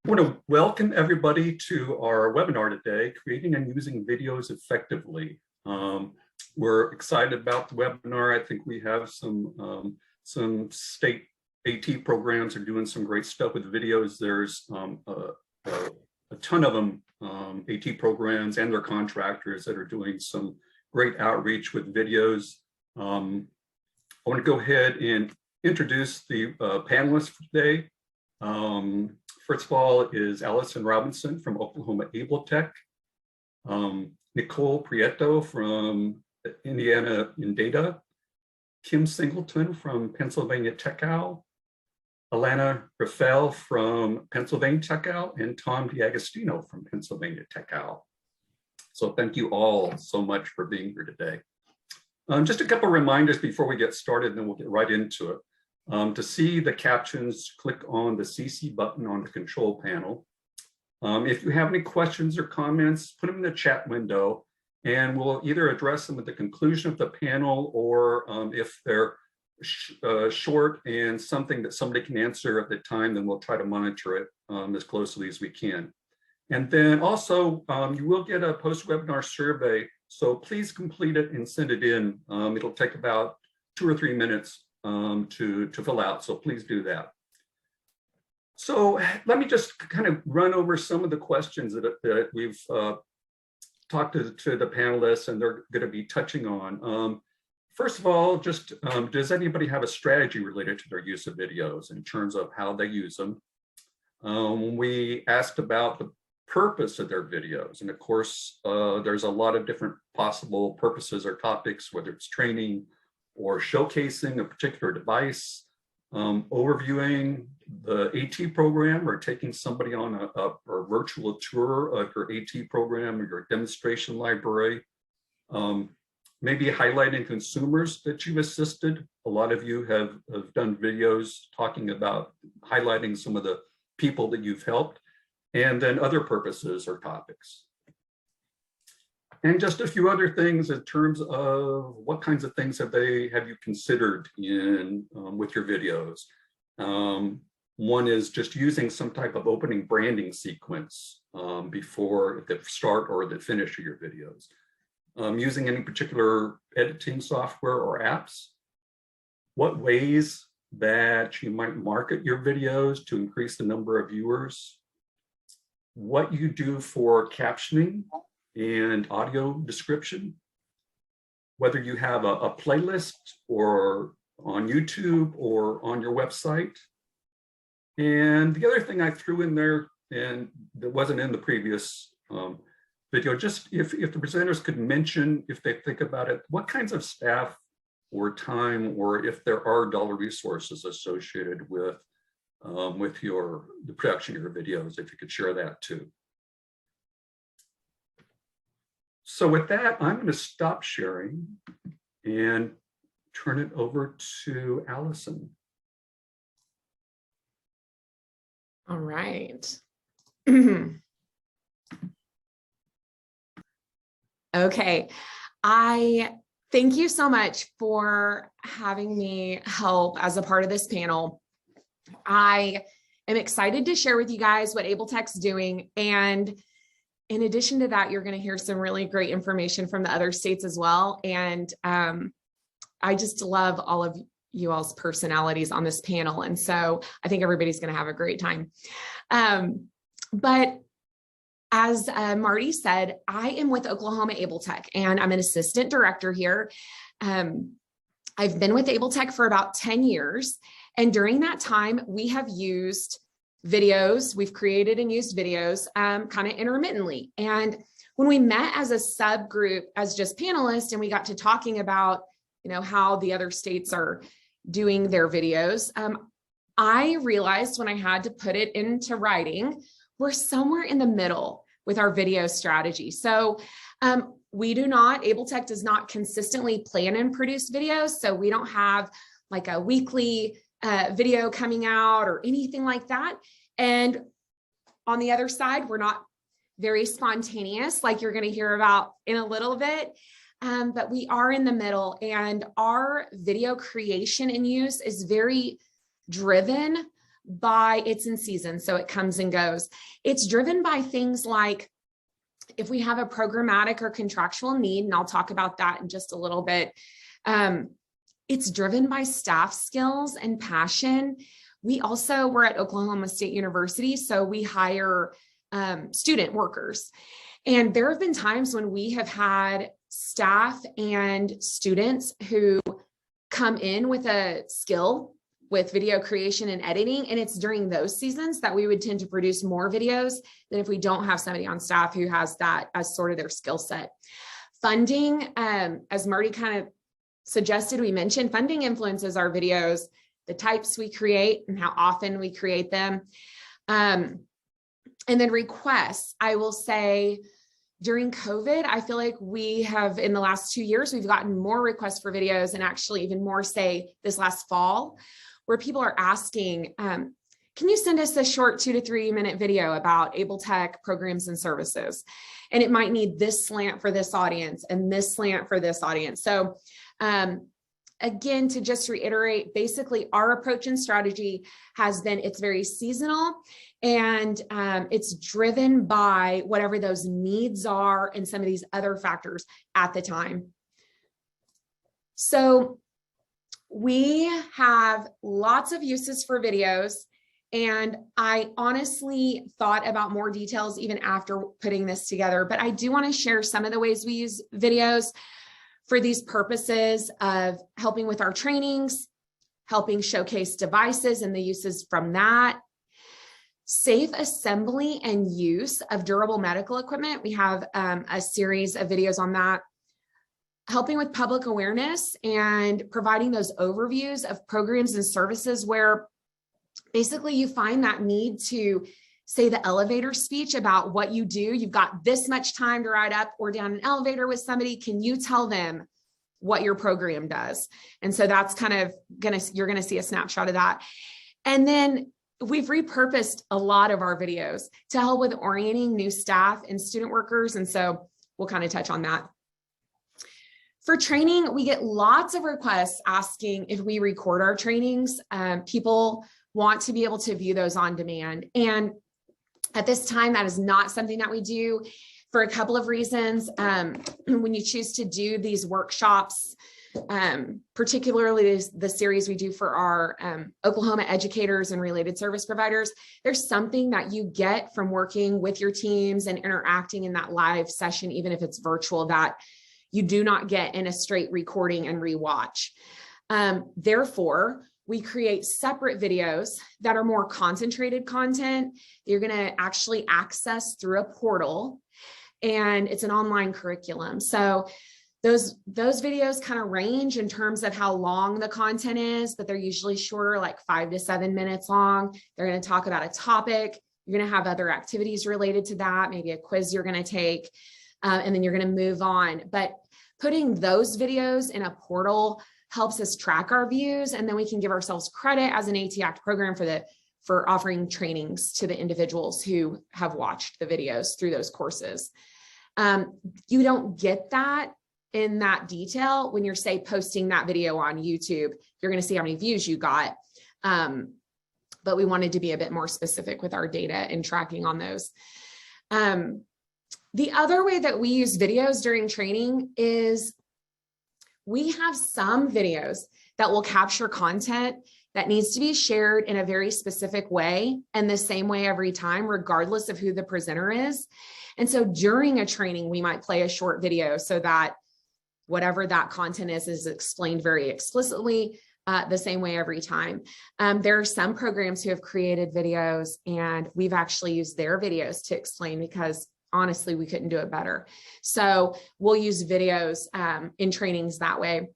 I want to welcome everybody to our webinar today, Creating and Using Videos Effectively. We're excited about the webinar. I think we have some state AT programs are doing some great stuff with videos. There's a ton of them, AT programs and their contractors that are doing some great outreach with videos. I want to go ahead and introduce the panelists for today. First of all is Allison Robinson from Oklahoma Able Tech, Nicole Prieto from Indiana in Data, Kim Singleton from Pennsylvania Tech Owl, Alana Rafael from Pennsylvania Tech Owl, and Tom D'Agostino from Pennsylvania Tech Owl. So thank you all so much for being here today. Just a couple of reminders before we get started, and then we'll get right into it. To see the captions, click on the CC button on the control panel. If you have any questions or comments, put them in the chat window, and we'll either address them at the conclusion of the panel, or if they're short and something that somebody can answer at the time, then we'll try to monitor it as closely as we can. And then also, you will get a post-webinar survey, so please complete it and send it in. It'll take about 2 or 3 minutes to fill out, so please do that. So let me just kind of run over some of the questions that we've talked to the panelists, and they're going to be touching on. First of all, just does anybody have a strategy related to their use of videos in terms of how they use them? We asked about the purpose of their videos, and of course there's a lot of different possible purposes or topics, whether it's training or showcasing a particular device, overviewing the AT program, or taking somebody on a virtual tour of your AT program or your demonstration library, maybe highlighting consumers that you've assisted. A lot of you have done videos talking about highlighting some of the people that you've helped, and then other purposes or topics. And just a few other things in terms of what kinds of things have you considered in with your videos. One is just using some type of opening branding sequence before the start or the finish of your videos. Using any particular editing software or apps. What ways that you might market your videos to increase the number of viewers. What you do for captioning and audio description, whether you have a playlist or on YouTube or on your website. And the other thing I threw in there, and that wasn't in the previous video, just if the presenters could mention, if they think about it, what kinds of staff or time, or if there are dollar resources associated with the production of your videos, if you could share that too. So with that, I'm going to stop sharing and turn it over to Allison. All right. Okay. I thank you so much for having me help as a part of this panel. I am excited to share with you guys what Able Tech's doing, and in addition to that, you're going to hear some really great information from the other states as well. And I just love all of you all's personalities on this panel. And so I think everybody's going to have a great time. But as Marty said, I am with Oklahoma Able Tech, and I'm an assistant director here. I've been with Able Tech for about 10 years. And during that time, we have used videos. We've created and used videos kind of intermittently. And when we met as a subgroup, as just panelists, and we got to talking about, how the other states are doing their videos, I realized when I had to put it into writing, we're somewhere in the middle with our video strategy. So Able Tech does not consistently plan and produce videos. So we don't have like a weekly video coming out or anything like that. And on the other side, we're not very spontaneous, like you're going to hear about in a little bit. But we are in the middle, and our video creation and use is very driven it's in season, so it comes and goes. It's driven by things like if we have a programmatic or contractual need, and I'll talk about that in just a little bit. It's driven by staff skills and passion. We're at Oklahoma State University, so we hire student workers. And there have been times when we have had staff and students who come in with a skill with video creation and editing. And it's during those seasons that we would tend to produce more videos than if we don't have somebody on staff who has that as sort of their skill set. Funding, as Marty kind of suggested, we mentioned funding influences our videos, the types we create and how often we create them. And then requests, I will say during COVID, I feel like we have, in the last 2 years, we've gotten more requests for videos, and actually even more, say, this last fall, where people are asking, can you send us a short 2 to 3 minute video about Able Tech programs and services? And it might need this slant for this audience and this slant for this audience. So again, to just reiterate, basically our approach and strategy has been, it's very seasonal, and it's driven by whatever those needs are and some of these other factors at the time. So we have lots of uses for videos, and I honestly thought about more details even after putting this together, but I do want to share some of the ways we use videos for these purposes of helping with our trainings, helping showcase devices and the uses from that, safe assembly and use of durable medical equipment. We have a series of videos on that, helping with public awareness and providing those overviews of programs and services where basically you find that need to say the elevator speech about what you do. You've got this much time to ride up or down an elevator with somebody. Can you tell them what your program does? And so that's kind of you're going to see a snapshot of that. And then we've repurposed a lot of our videos to help with orienting new staff and student workers. And so we'll kind of touch on that. For training, we get lots of requests asking if we record our trainings. People want to be able to view those on demand. And at this time, that is not something that we do for a couple of reasons. When you choose to do these workshops, particularly the series we do for our Oklahoma educators and related service providers, there's something that you get from working with your teams and interacting in that live session, even if it's virtual, that you do not get in a straight recording and rewatch. Therefore, we create separate videos that are more concentrated content that you're going to actually access through a portal, and it's an online curriculum. So those videos kind of range in terms of how long the content is, but they're usually shorter, like 5 to 7 minutes long. They're going to talk about a topic. You're going to have other activities related to that, maybe a quiz you're going to take, and then you're going to move on. But putting those videos in a portal helps us track our views, and then we can give ourselves credit as an AT Act program for offering trainings to the individuals who have watched the videos through those courses. You don't get that in that detail when you're, say, posting that video on YouTube. You're going to see how many views you got, but we wanted to be a bit more specific with our data and tracking on those. The other way that we use videos during training is we have some videos that will capture content that needs to be shared in a very specific way and the same way every time, regardless of who the presenter is. And so during a training, we might play a short video so that whatever that content is explained very explicitly the same way every time. There are some programs who have created videos, and we've actually used their videos to explain because honestly, we couldn't do it better. So we'll use videos in trainings that way.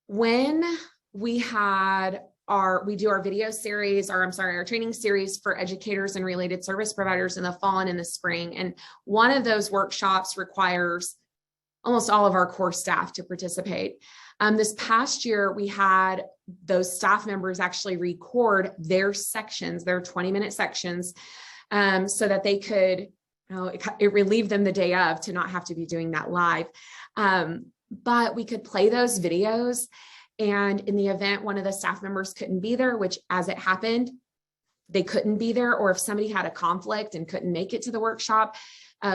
When we do our video series, our training series for educators and related service providers in the fall and in the spring. And one of those workshops requires almost all of our core staff to participate. This past year, we had those staff members actually record their sections, their 20-minute sections, so that they could, it relieved them the day of to not have to be doing that live. But we could play those videos And in the event one of the staff members couldn't be there, which as it happened, they couldn't be there, or if somebody had a conflict and couldn't make it to the workshop,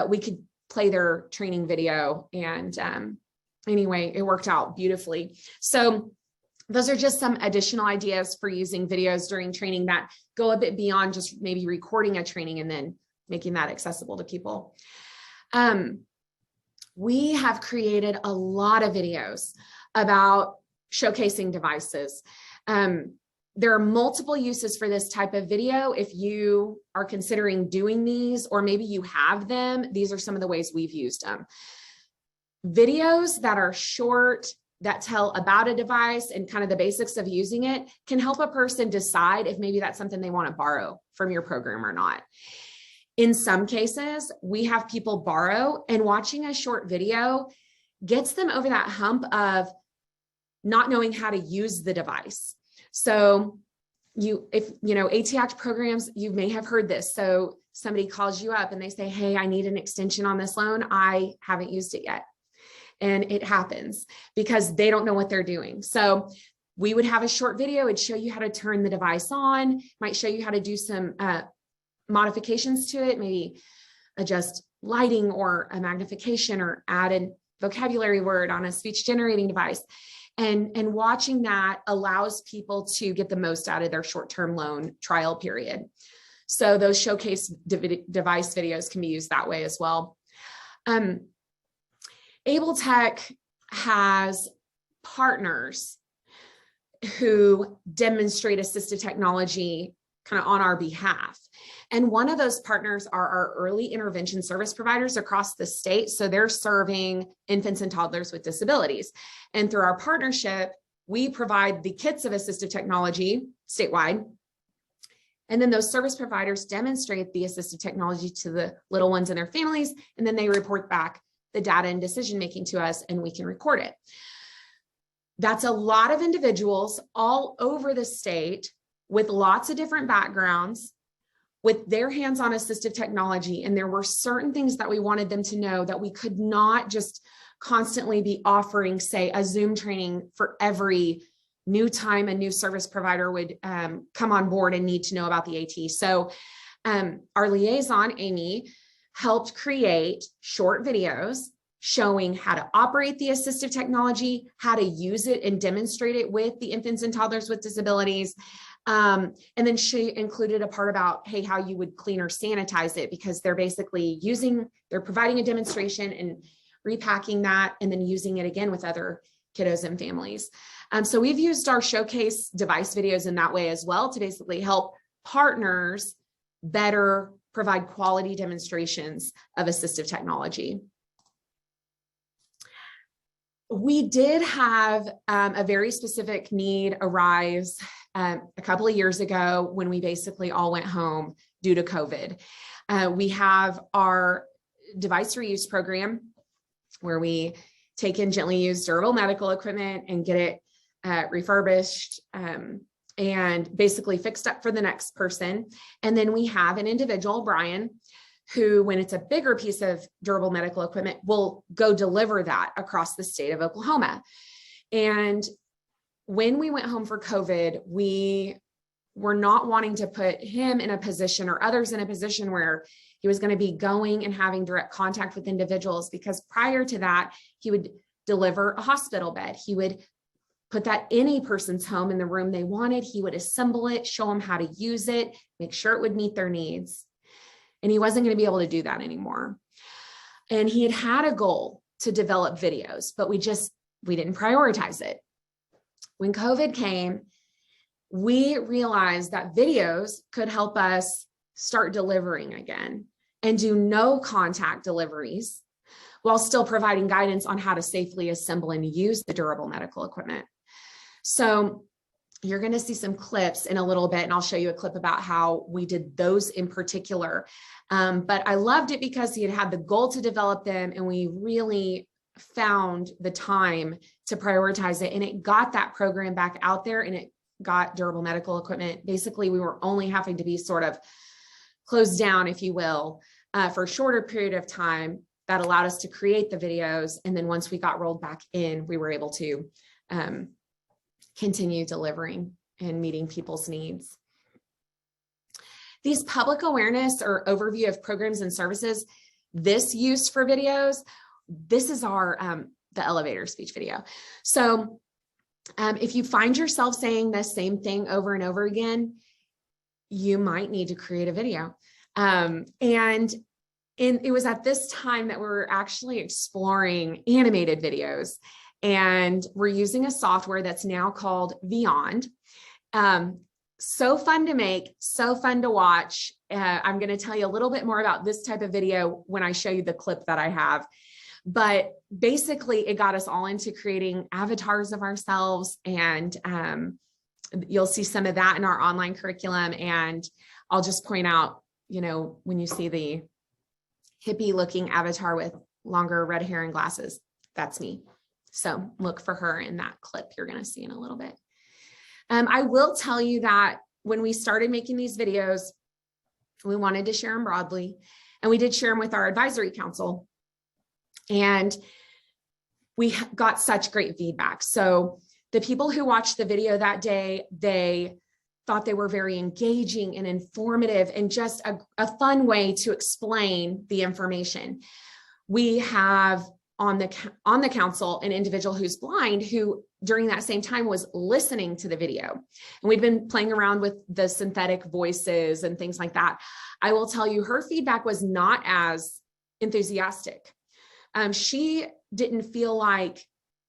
we could play their training video. And anyway, it worked out beautifully. So those are just some additional ideas for using videos during training that go a bit beyond just maybe recording a training and then making that accessible to people. We have created a lot of videos about showcasing devices. There are multiple uses for this type of video. If you are considering doing these, or maybe you have them, these are some of the ways we've used them. Videos that are short, that tell about a device and kind of the basics of using it, can help a person decide if maybe that's something they want to borrow from your program or not. In some cases, we have people borrow, and watching a short video gets them over that hump of not knowing how to use the device. So if ATAC programs, you may have heard this. So somebody calls you up and they say, hey, I need an extension on this loan. I haven't used it yet. And it happens because they don't know what they're doing. So we would have a short video. It'd show you how to turn the device on, might show you how to do some modifications to it, maybe adjust lighting or a magnification or add a vocabulary word on a speech generating device. And watching that allows people to get the most out of their short-term loan trial period. So those showcase device videos can be used that way as well. Able Tech has partners who demonstrate assistive technology kind of on our behalf. And one of those partners are our early intervention service providers across the state. So they're serving infants and toddlers with disabilities. And through our partnership, we provide the kits of assistive technology statewide. And then those service providers demonstrate the assistive technology to the little ones and their families. And then they report back the data and decision-making to us, and we can record it. That's a lot of individuals all over the state with lots of different backgrounds, with their hands on assistive technology. And there were certain things that we wanted them to know that we could not just constantly be offering, say, a Zoom training for every new time a new service provider would come on board and need to know about the AT. So our liaison, Amy, helped create short videos showing how to operate the assistive technology, how to use it and demonstrate it with the infants and toddlers with disabilities. And then she included a part about, hey, how you would clean or sanitize it, because they're basically they're providing a demonstration and repacking that and then using it again with other kiddos and families. So we've used our showcase device videos in that way as well to basically help partners better provide quality demonstrations of assistive technology. We did have a very specific need arise a couple of years ago when we basically all went home due to COVID. We have our device reuse program where we take in gently used durable medical equipment and get it refurbished and basically fixed up for the next person. And then we have an individual, Brian, who, when it's a bigger piece of durable medical equipment, will go deliver that across the state of Oklahoma. And when we went home for COVID, we were not wanting to put him in a position or others in a position where he was going to be going and having direct contact with individuals, because prior to that, he would deliver a hospital bed. He would put that in a person's home in the room they wanted. He would assemble it, show them how to use it, make sure it would meet their needs. And he wasn't going to be able to do that anymore. And he had a goal to develop videos, but we didn't prioritize it. When COVID came, we realized that videos could help us start delivering again and do no contact deliveries while still providing guidance on how to safely assemble and use the durable medical equipment. So you're going to see some clips in a little bit, and I'll show you a clip about how we did those in particular. But I loved it because he had the goal to develop them, and we really found the time to prioritize it. And it got that program back out there, and it got durable medical equipment. Basically, we were only having to be sort of closed down, if you will, for a shorter period of time. That allowed us to create the videos. And then once we got rolled back in, we were able to continue delivering and meeting people's needs. These public awareness or overview of programs and services, this use for videos, this is our the elevator speech video. So if you find yourself saying the same thing over and over again, you might need to create a video. It was at this time that we were actually exploring animated videos, and we're using a software that's now called Beyond. So fun to make, so fun to watch. I'm going to tell you a little bit more about this type of video when I show you the clip that I have. But basically, it got us all into creating avatars of ourselves, and you'll see some of that in our online curriculum. And I'll just point out, you know, when you see the hippie looking avatar with longer red hair and glasses, that's me. So look for her in that clip you're going to see in a little bit. I will tell you that when we started making these videos, we wanted to share them broadly, and we did share them with our advisory council. And we got such great feedback. So the people who watched the video that day, they thought they were very engaging and informative and just a fun way to explain the information. We have on the council an individual who's blind who during that same time was listening to the video. And we'd been playing around with the synthetic voices and things like that. I will tell you, her feedback was not as enthusiastic. She didn't feel like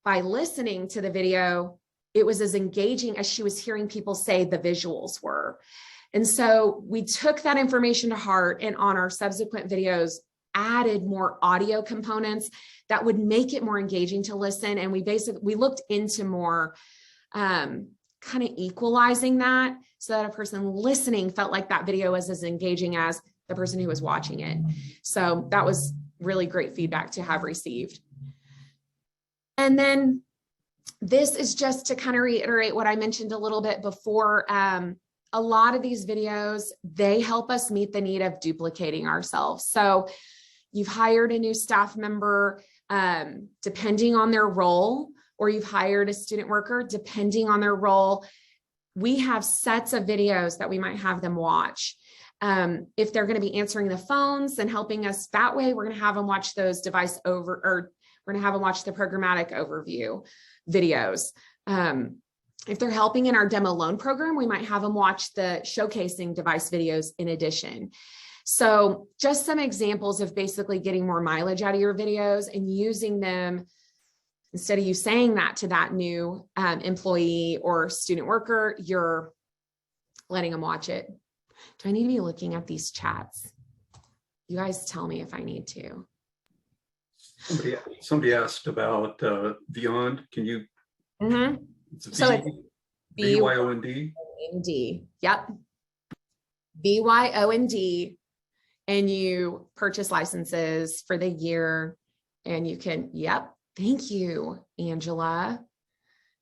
by listening to the video, it was as engaging as she was hearing people say the visuals were. And so we took that information to heart, and on our subsequent videos, added more audio components that would make it more engaging to listen. And we looked into more kind of equalizing that so that a person listening felt like that video was as engaging as the person who was watching it. So that was really great feedback to have received. And then this is just to kind of reiterate what I mentioned a little bit before. A lot of these videos, they help us meet the need of duplicating ourselves. So you've hired a new staff member, depending on their role, or you've hired a student worker, depending on their role. We have sets of videos that we might have them watch. If they're going to be answering the phones and helping us that way, we're going to have them watch those we're going to have them watch the programmatic overview videos. If they're helping in our demo loan program, we might have them watch the showcasing device videos in addition. So just some examples of basically getting more mileage out of your videos and using them instead of you saying that to that new employee or student worker, you're letting them watch it. Do I need to be looking at these chats? You guys tell me if I need to. Somebody asked about Beyond. Can you? Mm-hmm. It's so it's BYOND. Yep. BYOND. And you purchase licenses for the year, and you can. Yep. Thank you, Angela.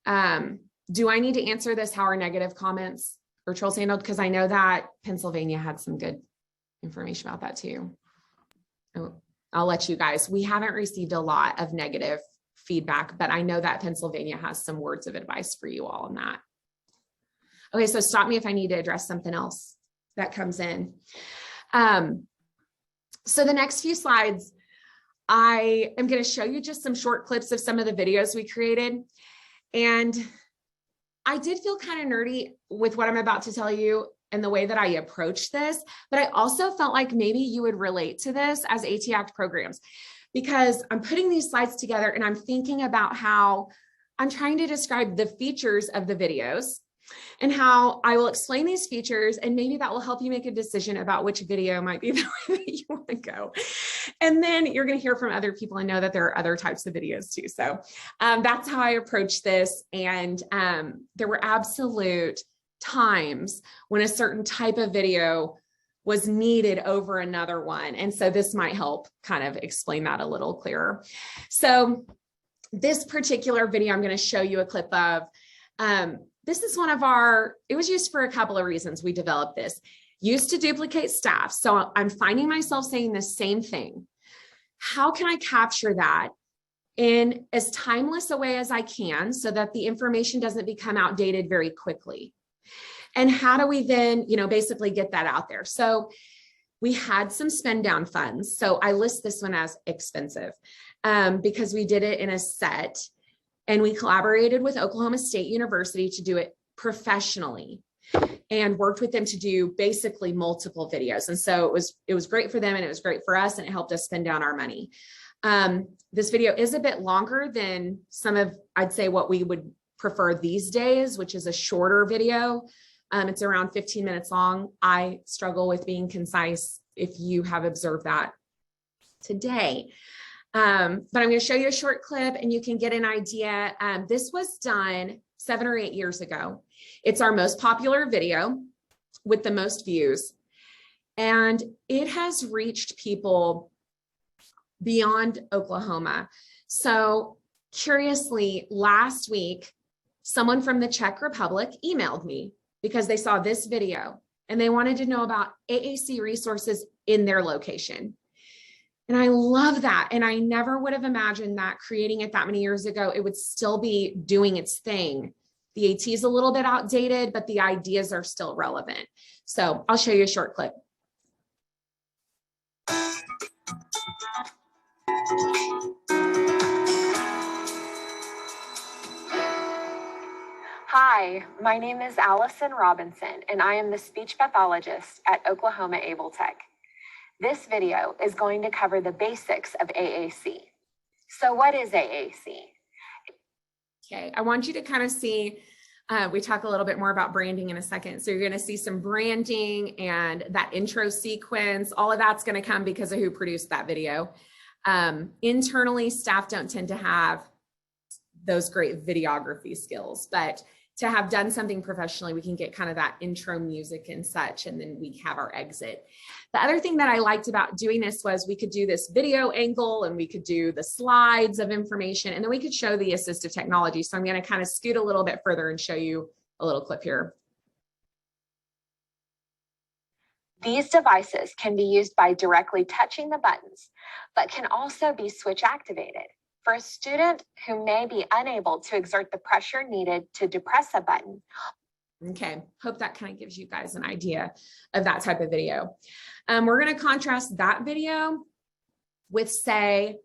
Do I need to answer this? How are negative comments or trolls handled? Because I know that Pennsylvania had some good information about that too. Oh, I'll let you guys. We haven't received a lot of negative feedback, but I know that Pennsylvania has some words of advice for you all on that. Okay, so stop me if I need to address something else that comes in. So the next few slides, I am going to show you just some short clips of some of the videos we created. And I did feel kind of nerdy with what I'm about to tell you and the way that I approach this, but I also felt like maybe you would relate to this as AT Act programs, because I'm putting these slides together and I'm thinking about how I'm trying to describe the features of the videos and how I will explain these features, and maybe that will help you make a decision about which video might be the way that you want to go. And then you're going to hear from other people and know that there are other types of videos too. So that's how I approach this. And there were absolute times when a certain type of video was needed over another one. And so this might help kind of explain that a little clearer. So this particular video I'm going to show you a clip of. This is it was used for a couple of reasons we developed this. Used to duplicate staff. So I'm finding myself saying the same thing. How can I capture that in as timeless a way as I can so that the information doesn't become outdated very quickly. And how do we then, basically get that out there? So we had some spend down funds. So I list this one as expensive because we did it in a set and we collaborated with Oklahoma State University to do it professionally and worked with them to do basically multiple videos. And so it was great for them and it was great for us and it helped us spend down our money. This video is a bit longer than some of, I'd say, what we would prefer these days, which is a shorter video. It's around 15 minutes long. I struggle with being concise if you have observed that today. But I'm going to show you a short clip and you can get an idea. This was done 7 or 8 years ago. It's our most popular video with the most views. And it has reached people beyond Oklahoma. So curiously, last week, someone from the Czech Republic emailed me because they saw this video and they wanted to know about AAC resources in their location. And I love that. And I never would have imagined that creating it that many years ago, it would still be doing its thing. The AT is a little bit outdated, but the ideas are still relevant. So I'll show you a short clip. Hi, my name is Allison Robinson, and I am the speech pathologist at Oklahoma Able Tech. This video is going to cover the basics of AAC. So what is AAC? Okay, I want you to kind of see, we talk a little bit more about branding in a second. So you're going to see some branding and that intro sequence. All of that's going to come because of who produced that video. Internally, staff don't tend to have those great videography skills, but to have done something professionally, we can get kind of that intro music and such, and then we have our exit. The other thing that I liked about doing this was we could do this video angle and we could do the slides of information, and then we could show the assistive technology. So I'm going to kind of scoot a little bit further and show you a little clip here. These devices can be used by directly touching the buttons, but can also be switch activated. For a student who may be unable to exert the pressure needed to depress a button. Okay, hope that kind of gives you guys an idea of that type of video. We're going to contrast that video with, say,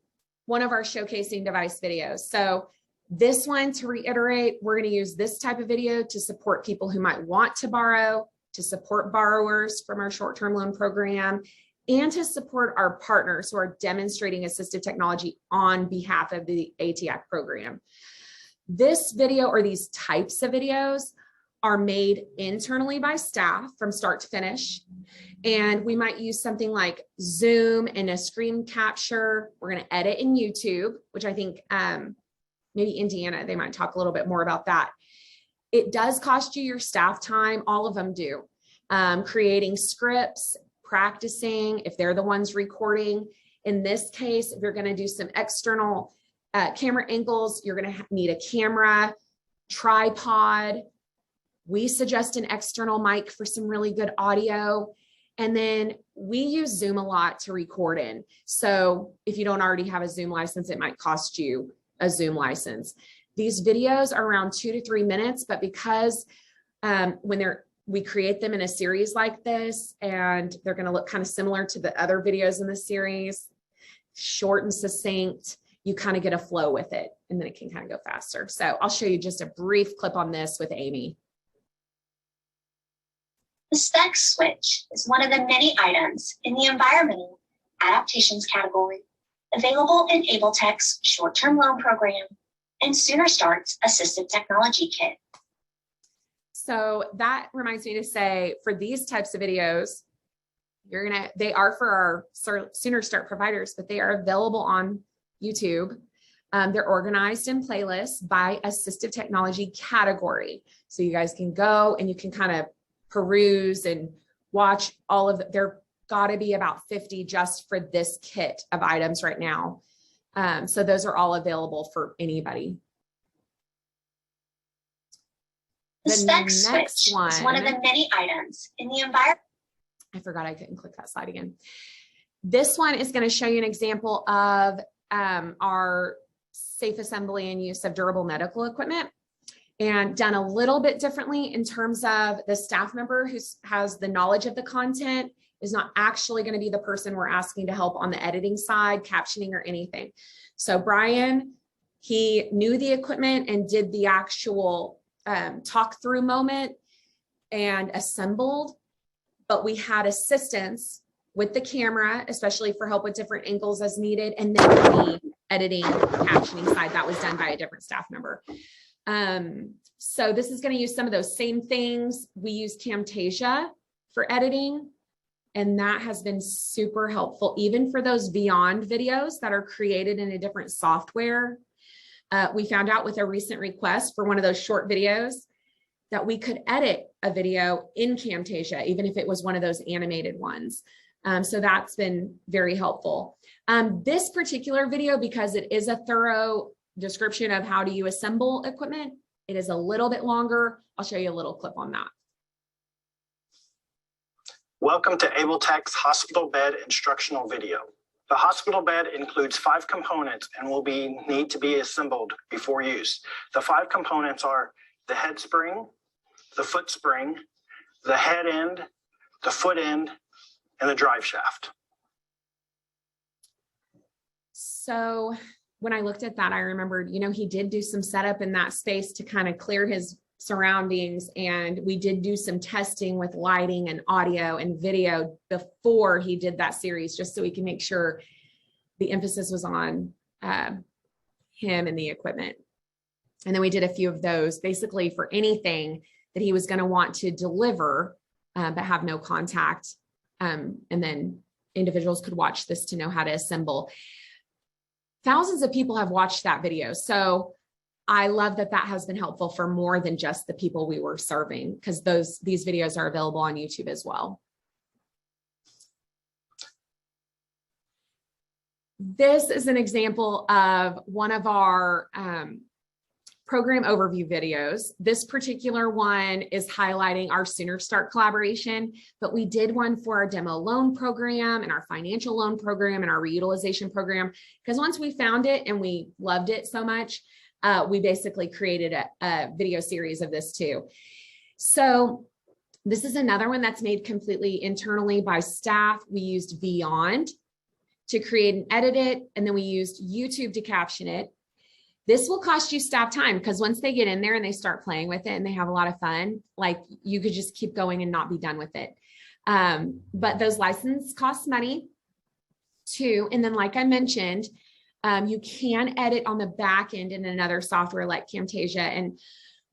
one of our showcasing device videos. So this one, to reiterate, we're going to use this type of video to support people who might want to borrow, to support borrowers from our short-term loan program, and to support our partners who are demonstrating assistive technology on behalf of the ATAC program. This video, or these types of videos, are made internally by staff from start to finish. And we might use something like Zoom and a screen capture. We're going to edit in YouTube, which I think maybe Indiana, they might talk a little bit more about that. It does cost you your staff time. All of them do. Creating scripts, practicing, if they're the ones recording. In this case, if you're going to do some external camera angles, you're going to need a camera, tripod. We suggest an external mic for some really good audio. And then we use Zoom a lot to record in. So if you don't already have a Zoom license, it might cost you a Zoom license. These videos are around 2 to 3 minutes, but because we create them in a series like this, and they're going to look kind of similar to the other videos in the series, short and succinct, you kind of get a flow with it, and then it can kind of go faster. So I'll show you just a brief clip on this with Amy. The spec switch is one of the many items in the environmental adaptations category available in Able Tech's short-term loan program and Sooner Start's assistive technology kit. So that reminds me to say, for these types of videos, they are for our Sooner Start providers, but they are available on YouTube. They're organized in playlists by assistive technology category. So you guys can go and you can kind of peruse and watch all of there got to be about 50 just for this kit of items right now. So those are all available for anybody. The spec switch is one of the many items in the environment. I forgot I couldn't click that slide again. This one is going to show you an example of our safe assembly and use of durable medical equipment, and done a little bit differently in terms of the staff member who has the knowledge of the content is not actually going to be the person we're asking to help on the editing side, captioning, or anything. So Brian, he knew the equipment and did the actual talk through moment and assembled, but we had assistance with the camera, especially for help with different angles as needed. And then the editing, captioning side, that was done by a different staff member. So this is going to use some of those same things. We use Camtasia for editing, and that has been super helpful, even for those beyond videos that are created in a different software. We found out with a recent request for one of those short videos that we could edit a video in Camtasia, even if it was one of those animated ones. So that's been very helpful. This particular video, because it is a thorough description of how do you assemble equipment, it is a little bit longer. I'll show you a little clip on that. Welcome to AbleTech's hospital bed instructional video. The hospital bed includes 5 components and will need to be assembled before use. The 5 components are the head spring, the foot spring, the head end, the foot end, and the drive shaft. So when I looked at that, I remembered, you know, he did do some setup in that space to kind of clear his surroundings. And we did do some testing with lighting and audio and video before he did that series, just so we can make sure the emphasis was on him and the equipment. And then we did a few of those basically for anything that he was going to want to deliver, but have no contact. And then individuals could watch this to know how to assemble. Thousands of people have watched that video. So I love that that has been helpful for more than just the people we were serving, because these videos are available on YouTube as well. This is an example of one of our program overview videos. This particular one is highlighting our Sooner Start collaboration, but we did one for our demo loan program and our financial loan program and our reutilization program, because once we found it and we loved it so much, we basically created a video series of this too. So this is another one that's made completely internally by staff. We used Beyond to create and edit it, and then we used YouTube to caption it. This will cost you staff time, because once they get in there and they start playing with it and they have a lot of fun, like you could just keep going and not be done with it. But those licenses cost money too. And then, like I mentioned, you can edit on the back end in another software like Camtasia. And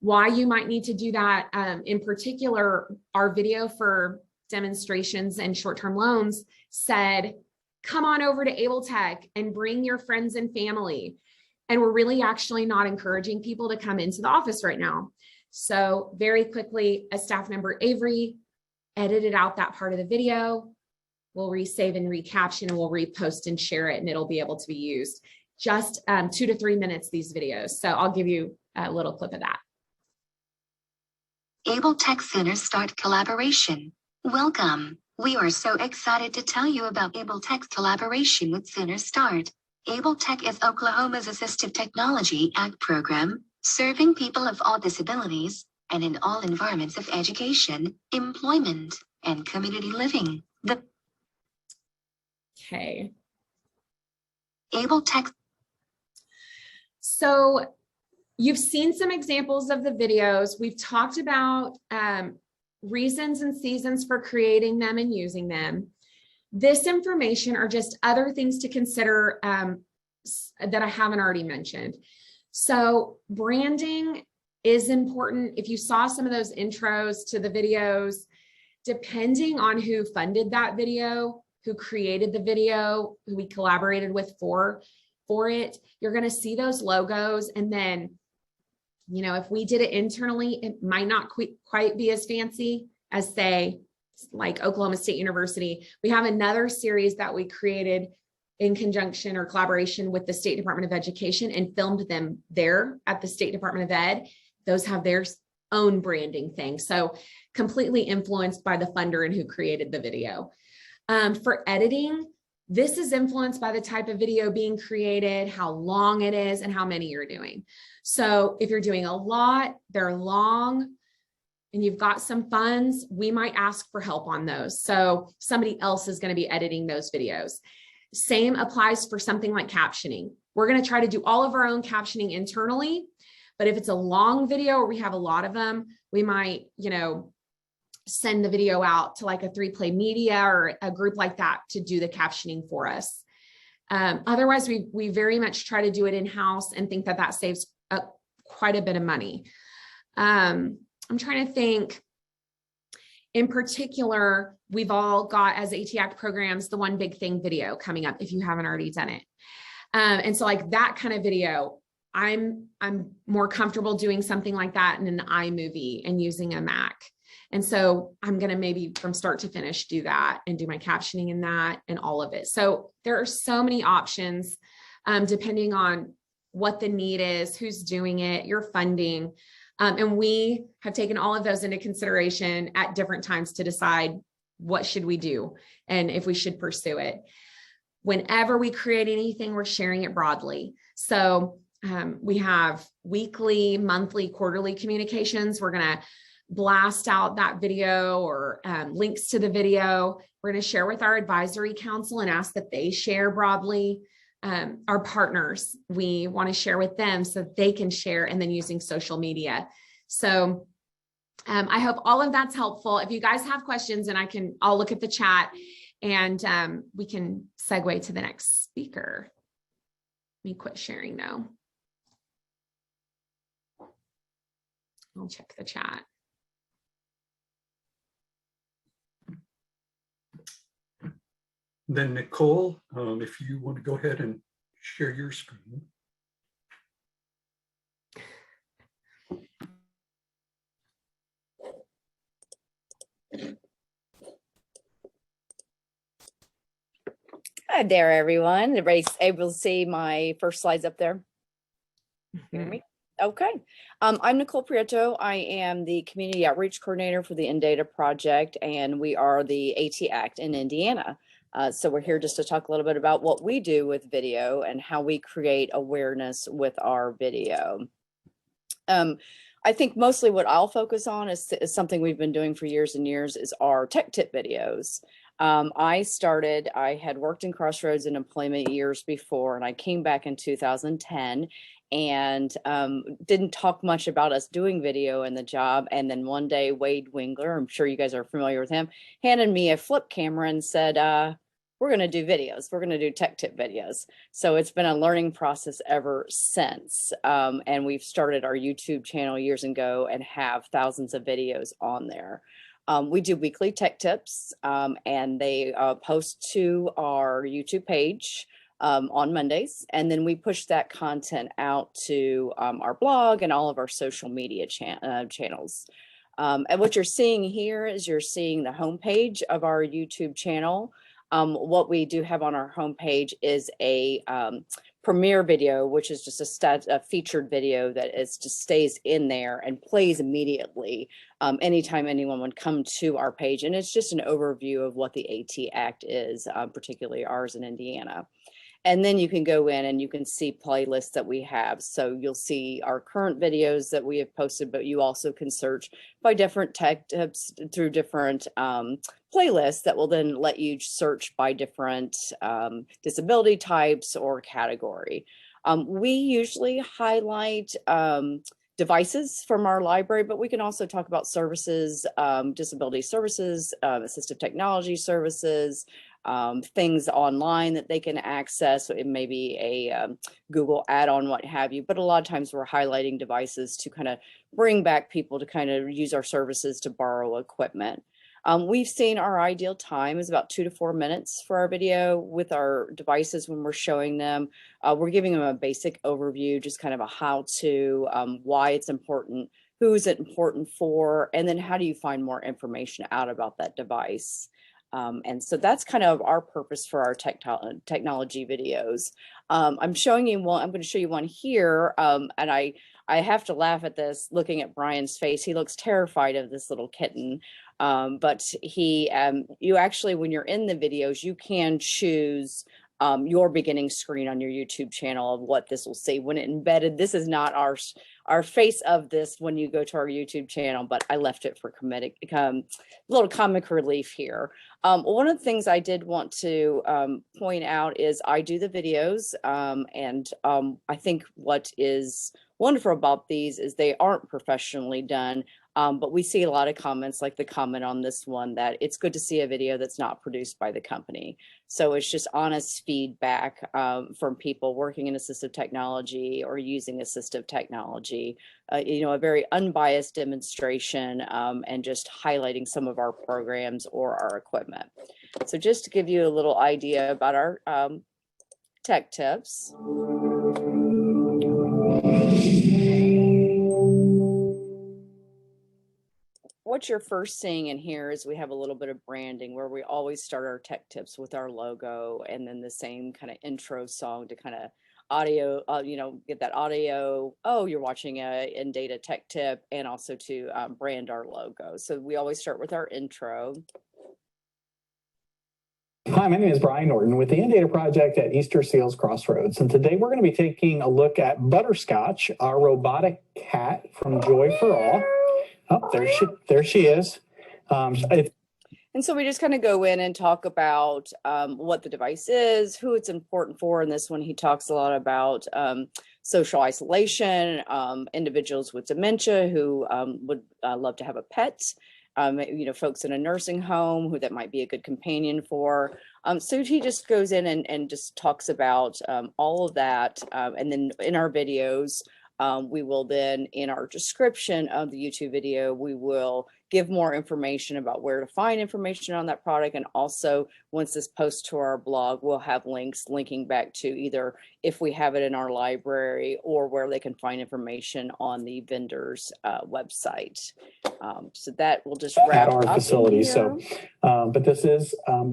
why you might need to do that, in particular, our video for demonstrations and short-term loans said, come on over to AbleTech and bring your friends and family. And we're really actually not encouraging people to come into the office right now. So very quickly, a staff member, Avery, edited out that part of the video. We'll resave and recaption, and we'll repost and share it, and it'll be able to be used. Just 2 to 3 minutes, these videos. So I'll give you a little clip of that. AbleTech Sooner Start collaboration. Welcome. We are so excited to tell you about AbleTech's collaboration with Sooner Start. AbleTech is Oklahoma's Assistive Technology Act program, serving people of all disabilities and in all environments of education, employment, and community living. Okay. AbleTech. So you've seen some examples of the videos. We've talked about reasons and seasons for creating them and using them. This information are just other things to consider that I haven't already mentioned. So branding is important. If you saw some of those intros to the videos, depending on who funded that video, who created the video, who we collaborated with for it, you're going to see those logos. And then, you know, if we did it internally, it might not quite be as fancy as, say, like Oklahoma State University. We have another series that we created in conjunction or collaboration with the State Department of Education and filmed them there at the State Department of Ed. Those have their own branding thing. So completely influenced by the funder and who created the video. For editing, This is influenced by the type of video being created, how long it is, and how many you're doing. So if you're doing a lot, they're long, and you've got some funds, we might ask for help on those. So somebody else is going to be editing those videos. Same applies for something like captioning. We're going to try to do all of our own captioning internally, but if it's a long video or we have a lot of them, we might, send the video out to like a 3Play Media or a group like that to do the captioning for us. Otherwise, we very much try to do it in-house and think that saves quite a bit of money. I'm trying to think. In particular, we've all got, as AT Act programs, the One Big Thing video coming up if you haven't already done it. And so like that kind of video, I'm more comfortable doing something like that in an iMovie and using a Mac. And so I'm going to maybe from start to finish do that and do my captioning in that and all of it. So there are so many options depending on what the need is, who's doing it, your funding. And we have taken all of those into consideration at different times to decide what should we do and if we should pursue it. Whenever we create anything, we're sharing it broadly. So we have weekly, monthly, quarterly communications. We're going to blast out that video or links to the video. We're going to share with our advisory council and ask that they share broadly. Our partners, we want to share with them so they can share, and then using social media. So I hope all of that's helpful. If you guys have questions, and I'll look at the chat and we can segue to the next speaker. Let me quit sharing though. I'll check the chat. Then Nicole, if you want to go ahead and share your screen. Hi there, everyone. Everybody's able to see my first slides up there? Hear me? Okay. I'm Nicole Prieto. I am the Community Outreach Coordinator for the InData Project, and we are the AT Act in Indiana. So we're here just to talk a little bit about what we do with video and how we create awareness with our video. I think mostly what I'll focus on is something we've been doing for years and years is our tech tip videos. I had worked in Crossroads in employment years before, and I came back in 2010 and didn't talk much about us doing video in the job. And then one day, Wade Wingler, I'm sure you guys are familiar with him, handed me a flip camera and said, we're going to do videos. We're going to do tech tip videos. So it's been a learning process ever since. And we've started our YouTube channel years ago and have thousands of videos on there. We do weekly tech tips and they post to our YouTube page on Mondays. And then we push that content out to our blog and all of our social media channels. And what you're seeing here is you're seeing the homepage of our YouTube channel. What we do have on our homepage is a premiere video, which is just a featured video that just stays in there and plays immediately anytime anyone would come to our page. And it's just an overview of what the AT Act is, particularly ours in Indiana. And then you can go in and you can see playlists that we have. So you'll see our current videos that we have posted, but you also can search by different tech tips through different playlists that will then let you search by different disability types or category. We usually highlight devices from our library, but we can also talk about services, disability services, assistive technology services, things online that they can access. So it may be a Google add-on, what have you, but a lot of times we're highlighting devices to kind of bring back people to kind of use our services to borrow equipment. We've seen our ideal time is about 2 to 4 minutes for our video with our devices when we're showing them. We're giving them a basic overview, just kind of a how-to, why it's important, who is it important for, and then how do you find more information out about that device. And so that's kind of our purpose for our technology videos. I'm going to show you one here, and I have to laugh at this, looking at Brian's face. He looks terrified of this little kitten. But you actually, when you're in the videos, you can choose your beginning screen on your YouTube channel of what this will see when it embedded. This is not our face of this when you go to our YouTube channel, but I left it for comedic, little comic relief here. One of the things I did want to point out is I do the videos, and I think what is wonderful about these is they aren't professionally done. But we see a lot of comments, like the comment on this one, that it's good to see a video that's not produced by the company. So it's just honest feedback from people working in assistive technology or using assistive technology, a very unbiased demonstration, and just highlighting some of our programs or our equipment. So just to give you a little idea about our tech tips. What you're first seeing in here is we have a little bit of branding where we always start our tech tips with our logo, and then the same kind of intro song to kind of audio, get that audio. Oh, you're watching a in data tech tip, and also to brand our logo. So we always start with our intro. Hi, my name is Brian Norton with the In-Data Project at Easter Seals Crossroads. And today we're going to be taking a look at Butterscotch, our robotic cat from Joy for All. Oh, there she is. And so we just kind of go in and talk about what the device is, who it's important for. In this one, he talks a lot about social isolation, individuals with dementia who would love to have a pet, folks in a nursing home who that might be a good companion for. So he just goes in and just talks about all of that. And then in our videos, we will then, in our description of the YouTube video, we will give more information about where to find information on that product. And also, once this posts to our blog, we'll have links linking back to either if we have it in our library or where they can find information on the vendor's website. So that will just wrap at our up facility. So, but this is a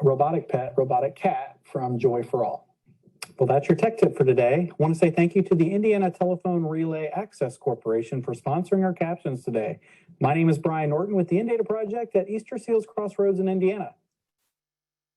robotic cat from Joy for All. Well, that's your tech tip for today. I want to say thank you to the Indiana Telephone Relay Access Corporation for sponsoring our captions today. My name is Brian Norton with the In-Data Project at Easter Seals Crossroads in Indiana.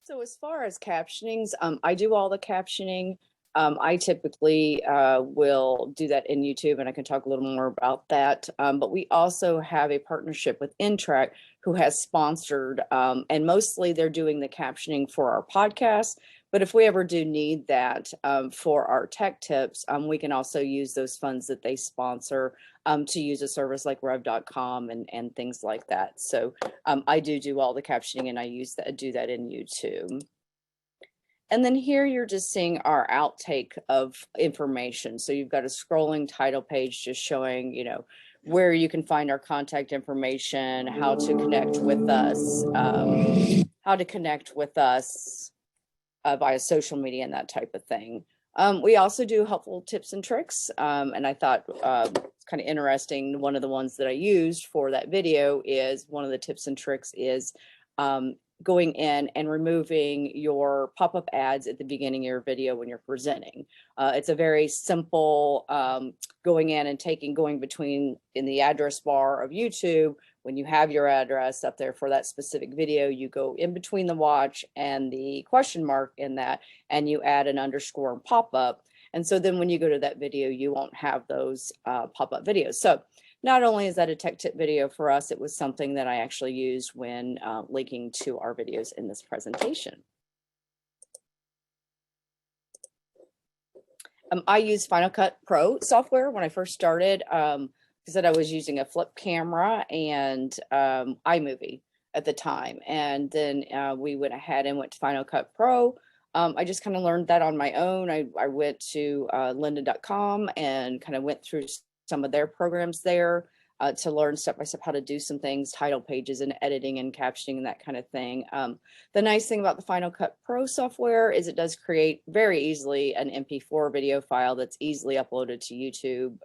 So as far as captionings, I do all the captioning. I typically will do that in YouTube, and I can talk a little more about that. But we also have a partnership with Intrac, who has sponsored, and mostly they're doing the captioning for our podcast. But if we ever do need that for our tech tips, we can also use those funds that they sponsor to use a service like rev.com and things like that. So I do all the captioning, and I do that in YouTube. And then here you're just seeing our outtake of information. So you've got a scrolling title page just showing, where you can find our contact information, how to connect with us, via social media and that type of thing. We also do helpful tips and tricks. And I thought it's kind of interesting. One of the ones that I used for that video is one of the tips and tricks is going in and removing your pop-up ads at the beginning of your video when you're presenting. It's a very simple going in and going between in the address bar of YouTube. When you have your address up there for that specific video, you go in between the watch and the question mark in that, and you add an underscore and pop-up. And so then when you go to that video, you won't have those pop-up videos. So not only is that a tech tip video for us, it was something that I actually used when linking to our videos in this presentation. I used Final Cut Pro software when I first started. I said I was using a flip camera and iMovie at the time. And then we went ahead and went to Final Cut Pro. I just kind of learned that on my own. I went to lynda.com and kind of went through some of their programs there to learn step by step how to do some things, title pages and editing and captioning and that kind of thing. The nice thing about the Final Cut Pro software is it does create very easily an MP4 video file that's easily uploaded to YouTube.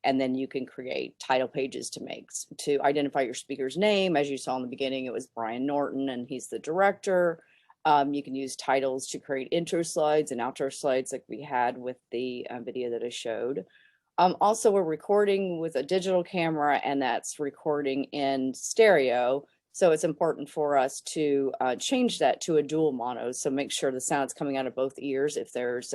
And then you can create title pages to identify your speaker's name. As you saw in the beginning, it was Brian Norton, and he's the director. You can use titles to create intro slides and outro slides like we had with the video that I showed. Also, we're recording with a digital camera, and that's recording in stereo. So it's important for us to change that to a dual mono. So make sure the sound's coming out of both ears if there's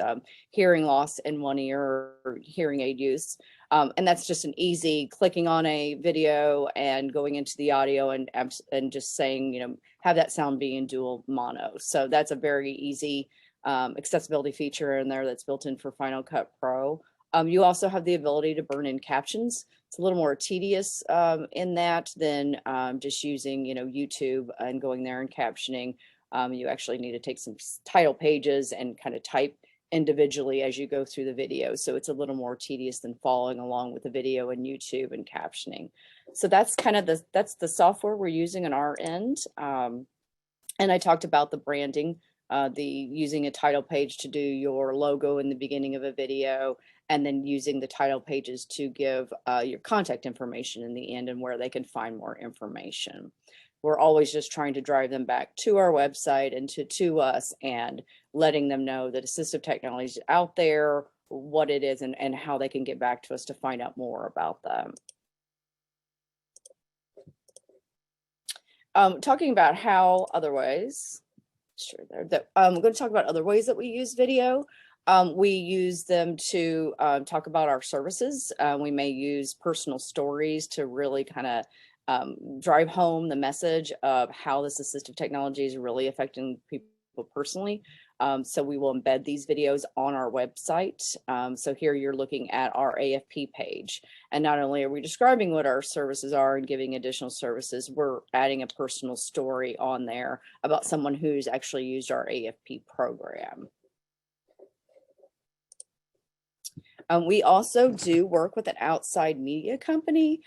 hearing loss in one ear or hearing aid use. And that's just an easy clicking on a video and going into the audio and just saying, you know, have that sound be in dual mono. So that's a very easy accessibility feature in there that's built in for Final Cut Pro. You also have the ability to burn in captions. It's a little more tedious in that than just using, you know, YouTube and going there and captioning. You actually need to take some title pages and kind of type individually as you go through the video. So it's a little more tedious than following along with the video and YouTube and captioning. So that's kind of that's the software we're using on our end. And I talked about the branding, using a title page to do your logo in the beginning of a video, and then using the title pages to give your contact information in the end and where they can find more information. We're always just trying to drive them back to our website and to us and letting them know that assistive technology is out there, what it is, and how they can get back to us to find out more about them. Talking about how other ways, sure there, that I'm going to talk about other ways that we use video. We use them to talk about our services. We may use personal stories to really kind of drive home the message of how this assistive technology is really affecting people personally. So we will embed these videos on our website. So here you're looking at our AFP page. And not only are we describing what our services are and giving additional services, we're adding a personal story on there about someone who's actually used our AFP program. We also do work with an outside media company.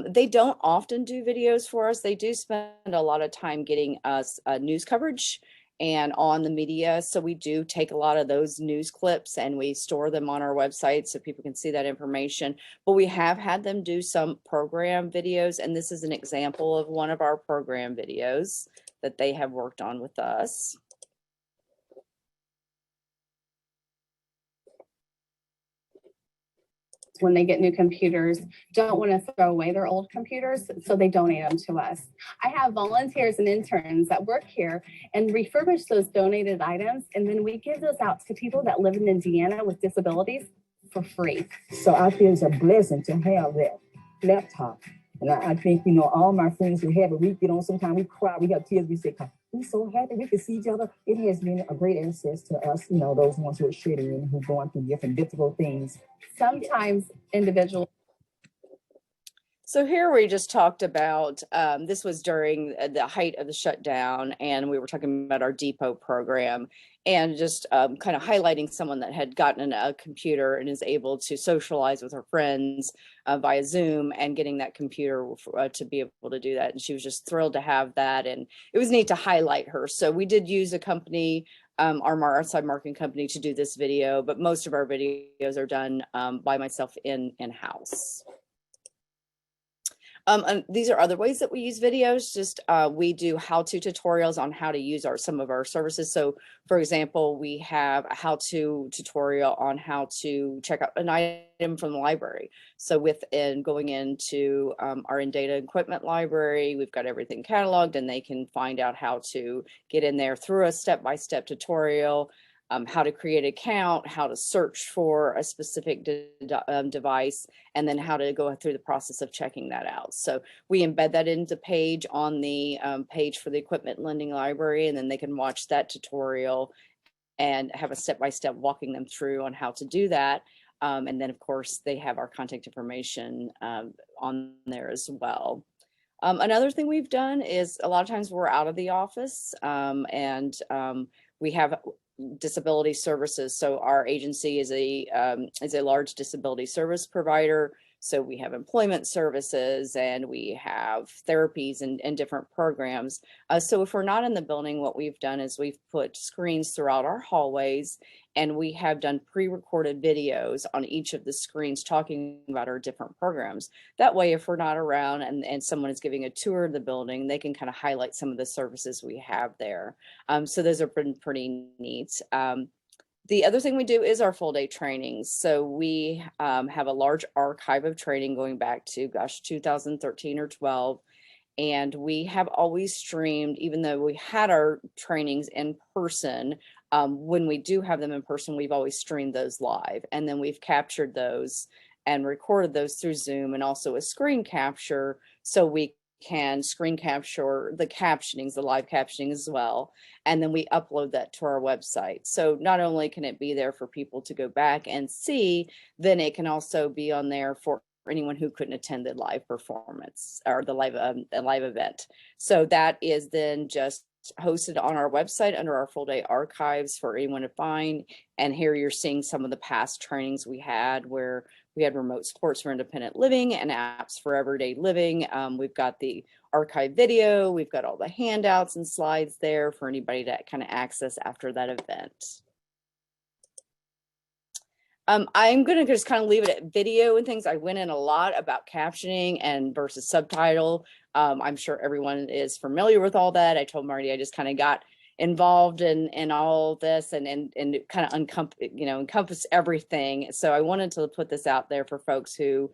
They don't often do videos for us. They do spend a lot of time getting us news coverage and on the media. So we do take a lot of those news clips and we store them on our website so people can see that information. But we have had them do some program videos, and this is an example of one of our program videos that they have worked on with us. When they get new computers, don't want to throw away their old computers, so they donate them to us. I have volunteers and interns that work here and refurbish those donated items, and then we give those out to people that live in Indiana with disabilities for free. So I feel it's a blessing to have that laptop. And I think, you know, all my friends who have it, we get on sometimes, we cry, we have tears, we say, we're so happy we can see each other. It has been a great access to us, you know, those ones who are shedding and who are going through different difficult things. Sometimes individuals. So here we just talked about, this was during the height of the shutdown, and we were talking about our depot program and just kind of highlighting someone that had gotten a computer and is able to socialize with her friends via Zoom and getting that computer to be able to do that. And she was just thrilled to have that. And it was neat to highlight her. So we did use a company, our outside marketing company, to do this video, but most of our videos are done by myself in-house. And these are other ways that we use videos. Just we do how-to tutorials on how to use some of our services. So for example, we have a how-to tutorial on how to check out an item from the library. So going into our in-data equipment library, we've got everything cataloged, and they can find out how to get in there through a step-by-step tutorial. How to create an account, how to search for a specific device, and then how to go through the process of checking that out. So we embed that into the page on the page for the equipment lending library, and then they can watch that tutorial and have a step-by-step walking them through on how to do that. And then of course they have our contact information on there as well. Another thing we've done is a lot of times we're out of the office and we have disability services. So our agency is a large disability service provider. So we have employment services and we have therapies and different programs. So if we're not in the building, what we've done is we've put screens throughout our hallways, and we have done pre-recorded videos on each of the screens talking about our different programs. That way, if we're not around and someone is giving a tour of the building, they can kind of highlight some of the services we have there. So those are pretty neat. The other thing we do is our full day trainings. So we have a large archive of training going back to, gosh, 2013 or 12. And we have always streamed, even though we had our trainings in person, when we do have them in person, we've always streamed those live. And then we've captured those and recorded those through Zoom, and also a screen capture, so we can screen capture the captionings, the live captioning as well. And then we upload that to our website. So not only can it be there for people to go back and see, then it can also be on there for anyone who couldn't attend the live performance or the live event. So that is then just hosted on our website under our full day archives for anyone to find. And here you're seeing some of the past trainings we had, where we had remote supports for independent living and apps for everyday living. We've got the archive video, we've got all the handouts and slides there for anybody to kind of access after that event. I'm going to just kind of leave it at video and things. I went in a lot about captioning and versus subtitle. I'm sure everyone is familiar with all that. I told Marty I just kind of got involved in all this and kind of encompass everything. So I wanted to put this out there for folks who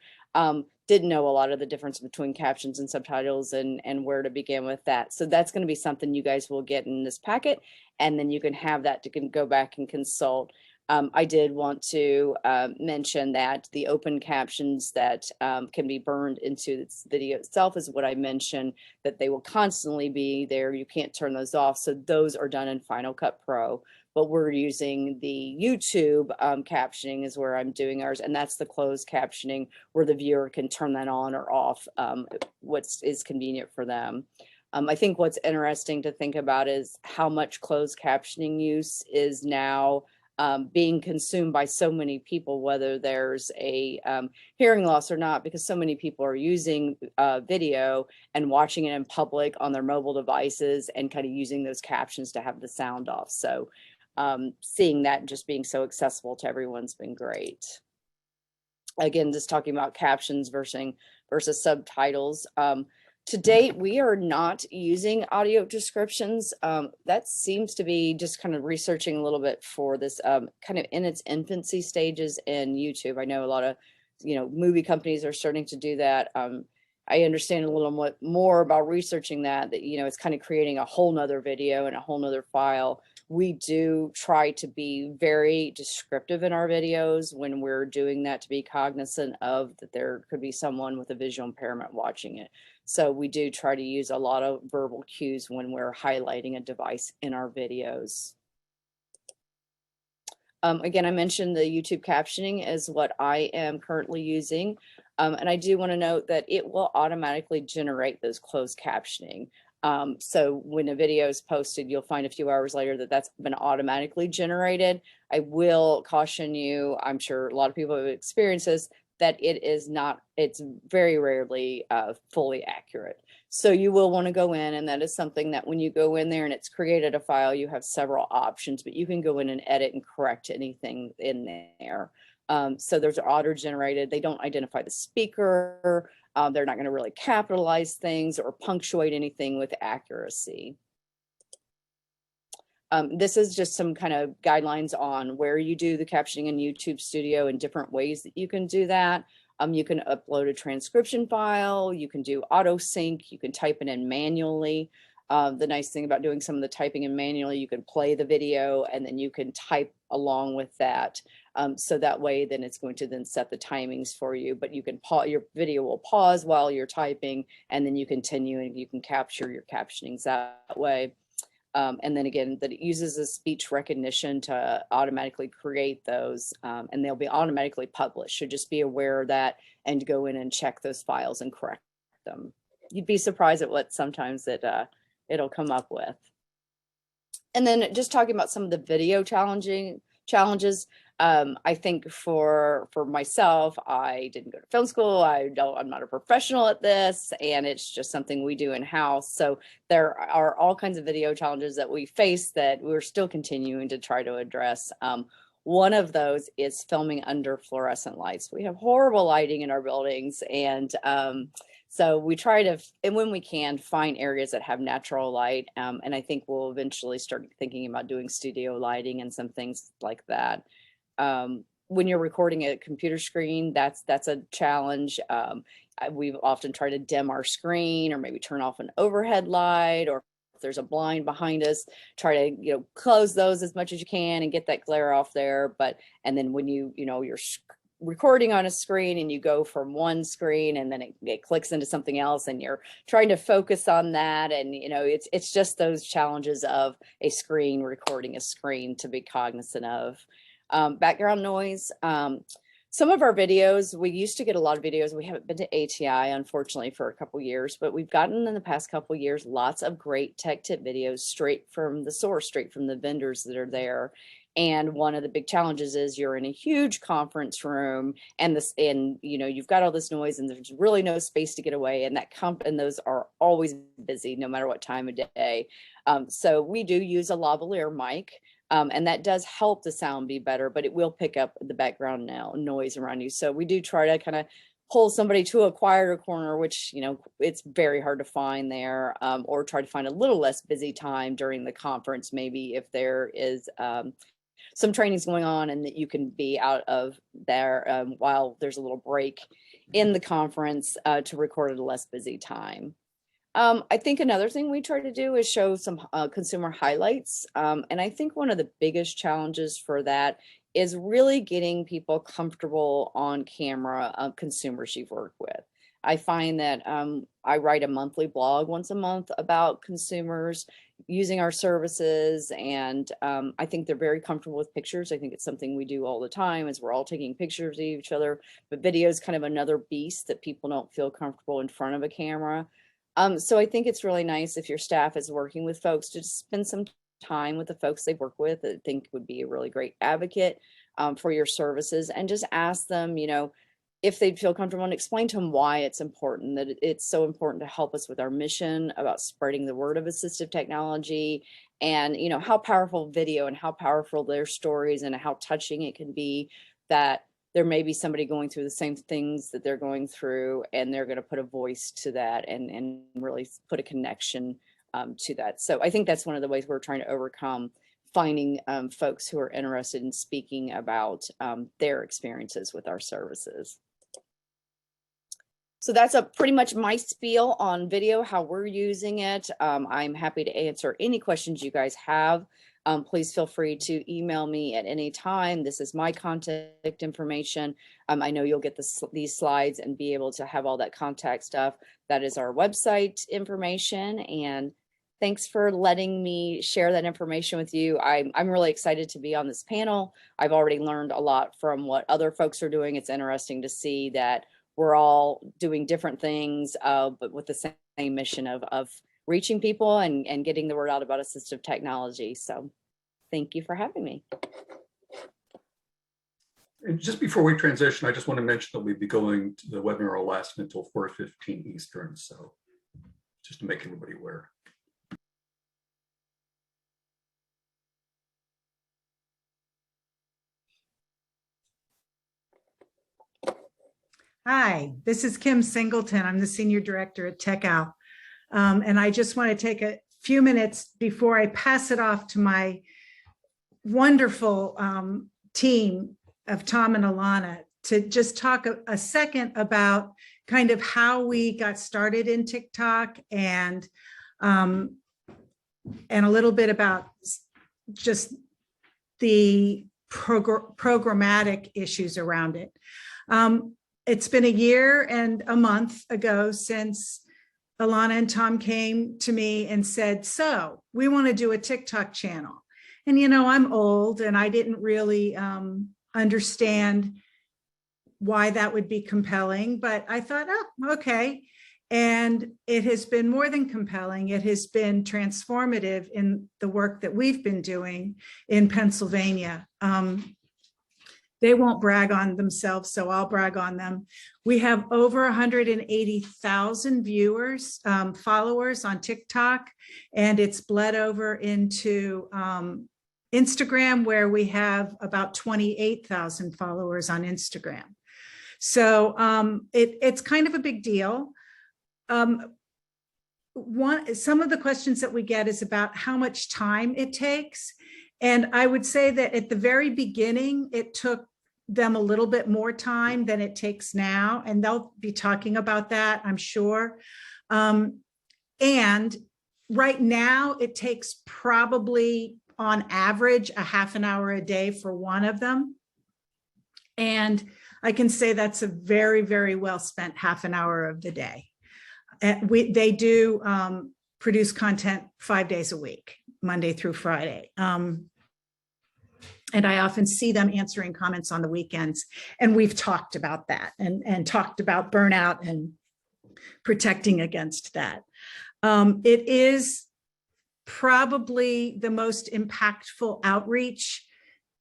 didn't know a lot of the difference between captions and subtitles and where to begin with that. So that's going to be something you guys will get in this packet, and then you can have that to go back and consult. I did want to mention that the open captions that can be burned into this video itself is what I mentioned, that they will constantly be there. You can't turn those off. So those are done in Final Cut Pro, but we're using the YouTube captioning is where I'm doing ours. And that's the closed captioning where the viewer can turn that on or off, what is convenient for them. I think what's interesting to think about is how much closed captioning use is now being consumed by so many people, whether there's a hearing loss or not, because so many people are using video and watching it in public on their mobile devices and kind of using those captions to have the sound off. So seeing that just being so accessible to everyone's been great. Again, just talking about captions versus subtitles. To date, we are not using audio descriptions. That seems to be just kind of researching a little bit for this kind of in its infancy stages in YouTube. I know a lot of, movie companies are starting to do that. I understand a little more about researching that it's kind of creating a whole nother video and a whole nother file. We do try to be very descriptive in our videos when we're doing that, to be cognizant of that there could be someone with a visual impairment watching it. So we do try to use a lot of verbal cues when we're highlighting a device in our videos. Again, I mentioned the YouTube captioning is what I am currently using. And I do want to note that it will automatically generate those closed captioning. So when a video is posted, you'll find a few hours later that that's been automatically generated. I will caution you, I'm sure a lot of people have experienced this, that it's very rarely fully accurate. So you will want to go in, and that is something that when you go in there and it's created a file, you have several options, but you can go in and edit and correct anything in there. So those are auto-generated. They don't identify the speaker. They're not going to really capitalize things or punctuate anything with accuracy. This is just some kind of guidelines on where you do the captioning in YouTube Studio and different ways that you can do that. You can upload a transcription file, you can do auto sync, you can type it in manually. The nice thing about doing some of the typing in manually, you can play the video and then you can type along with that. So that way then it's going to then set the timings for you, but you can pause, your video will pause while you're typing, and then you continue and you can capture your captionings that way. And then again, that it uses a speech recognition to automatically create those, and they'll be automatically published. So just be aware of that and go in and check those files and correct them. You'd be surprised at what sometimes it'll come up with. And then just talking about some of the video challenges. I think for myself, I didn't go to film school. I'm not a professional at this, and it's just something we do in-house. So there are all kinds of video challenges that we face that we're still continuing to try to address. One of those is filming under fluorescent lights. We have horrible lighting in our buildings, and So we try to, and when we can, find areas that have natural light. And I think we'll eventually start thinking about doing studio lighting and some things like that. When you're recording a computer screen, that's a challenge. We've often tried to dim our screen or maybe turn off an overhead light, or if there's a blind behind us, try to, close those as much as you can and get that glare off there. And then when you're recording on a screen and you go from one screen and then it clicks into something else and you're trying to focus on that. And, it's just those challenges of a screen recording a screen to be cognizant of. Background noise. Some of our videos, we used to get a lot of videos. We haven't been to ATI, unfortunately, for a couple years, but we've gotten in the past couple years lots of great tech tip videos straight from the source, straight from the vendors that are there. And one of the big challenges is you're in a huge conference room and you've got all this noise and there's really no space to get away, and and those are always busy no matter what time of day. So we do use a lavalier mic. And that does help the sound be better, but it will pick up the background noise around you. So we do try to kind of pull somebody to a quieter corner, which, it's very hard to find there, or try to find a little less busy time during the conference, maybe if there is some trainings going on and that you can be out of there while there's a little break in the conference to record at a less busy time. I think another thing we try to do is show some consumer highlights. And I think one of the biggest challenges for that is really getting people comfortable on camera, consumers you've worked with. I find that I write a monthly blog once a month about consumers using our services. And I think they're very comfortable with pictures. I think it's something we do all the time as we're all taking pictures of each other, but video is kind of another beast that people don't feel comfortable in front of a camera. So I think it's really nice if your staff is working with folks to just spend some time with the folks they work with. I think would be a really great advocate for your services, and just ask them, if they'd feel comfortable, and explain to them why it's important, that it's so important to help us with our mission about spreading the word of assistive technology, and how powerful video and how powerful their stories and how touching it can be, that there may be somebody going through the same things that they're going through, and they're going to put a voice to that and really put a connection to that. So I think that's one of the ways we're trying to overcome finding folks who are interested in speaking about their experiences with our services. So that's pretty much my spiel on video, how we're using it. I'm happy to answer any questions you guys have. Please feel free to email me at any time. This is my contact information. I know you'll get these slides and be able to have all that contact stuff. That is our website information. And thanks for letting me share that information with you. I'm really excited to be on this panel. I've already learned a lot from what other folks are doing. It's interesting to see that we're all doing different things, but with the same mission of reaching people and getting the word out about assistive technology. So thank you for having me. And just before we transition, I just want to mention that we'd be going to the webinar will last until 4:15 Eastern. So just to make everybody aware. Hi, this is Kim Singleton. I'm the Senior Director at TechOwl. And I just want to take a few minutes before I pass it off to my wonderful team of Tom and Alana to just talk a second about kind of how we got started in TikTok and a little bit about just the programmatic issues around it. It's been a year and a month ago since Alana and Tom came to me and said, so we want to do a TikTok channel. And, I'm old and I didn't really understand why that would be compelling, but I thought, oh, okay. And it has been more than compelling. It has been transformative in the work that we've been doing in Pennsylvania. They won't brag on themselves, so I'll brag on them. We have over 180,000 viewers, followers on TikTok, and it's bled over into Instagram, where we have about 28,000 followers on Instagram. So it's kind of a big deal. some of the questions that we get is about how much time it takes. And I would say that at the very beginning, it took them a little bit more time than it takes now. And they'll be talking about that, I'm sure. And right now it takes probably on average a half an hour a day for one of them. And I can say that's a very, very well spent half an hour of the day. They do produce content 5 days a week, Monday through Friday. And I often see them answering comments on the weekends. And we've talked about that and talked about burnout and protecting against that. It is probably the most impactful outreach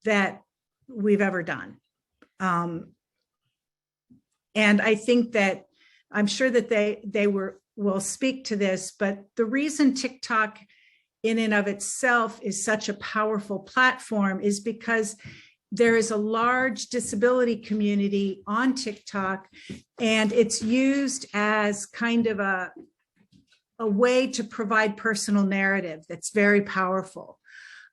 that we've ever done. And I think that I'm sure that they will speak to this, but the reason TikTok in and of itself is such a powerful platform is because there is a large disability community on TikTok, and it's used as kind of a way to provide personal narrative that's very powerful.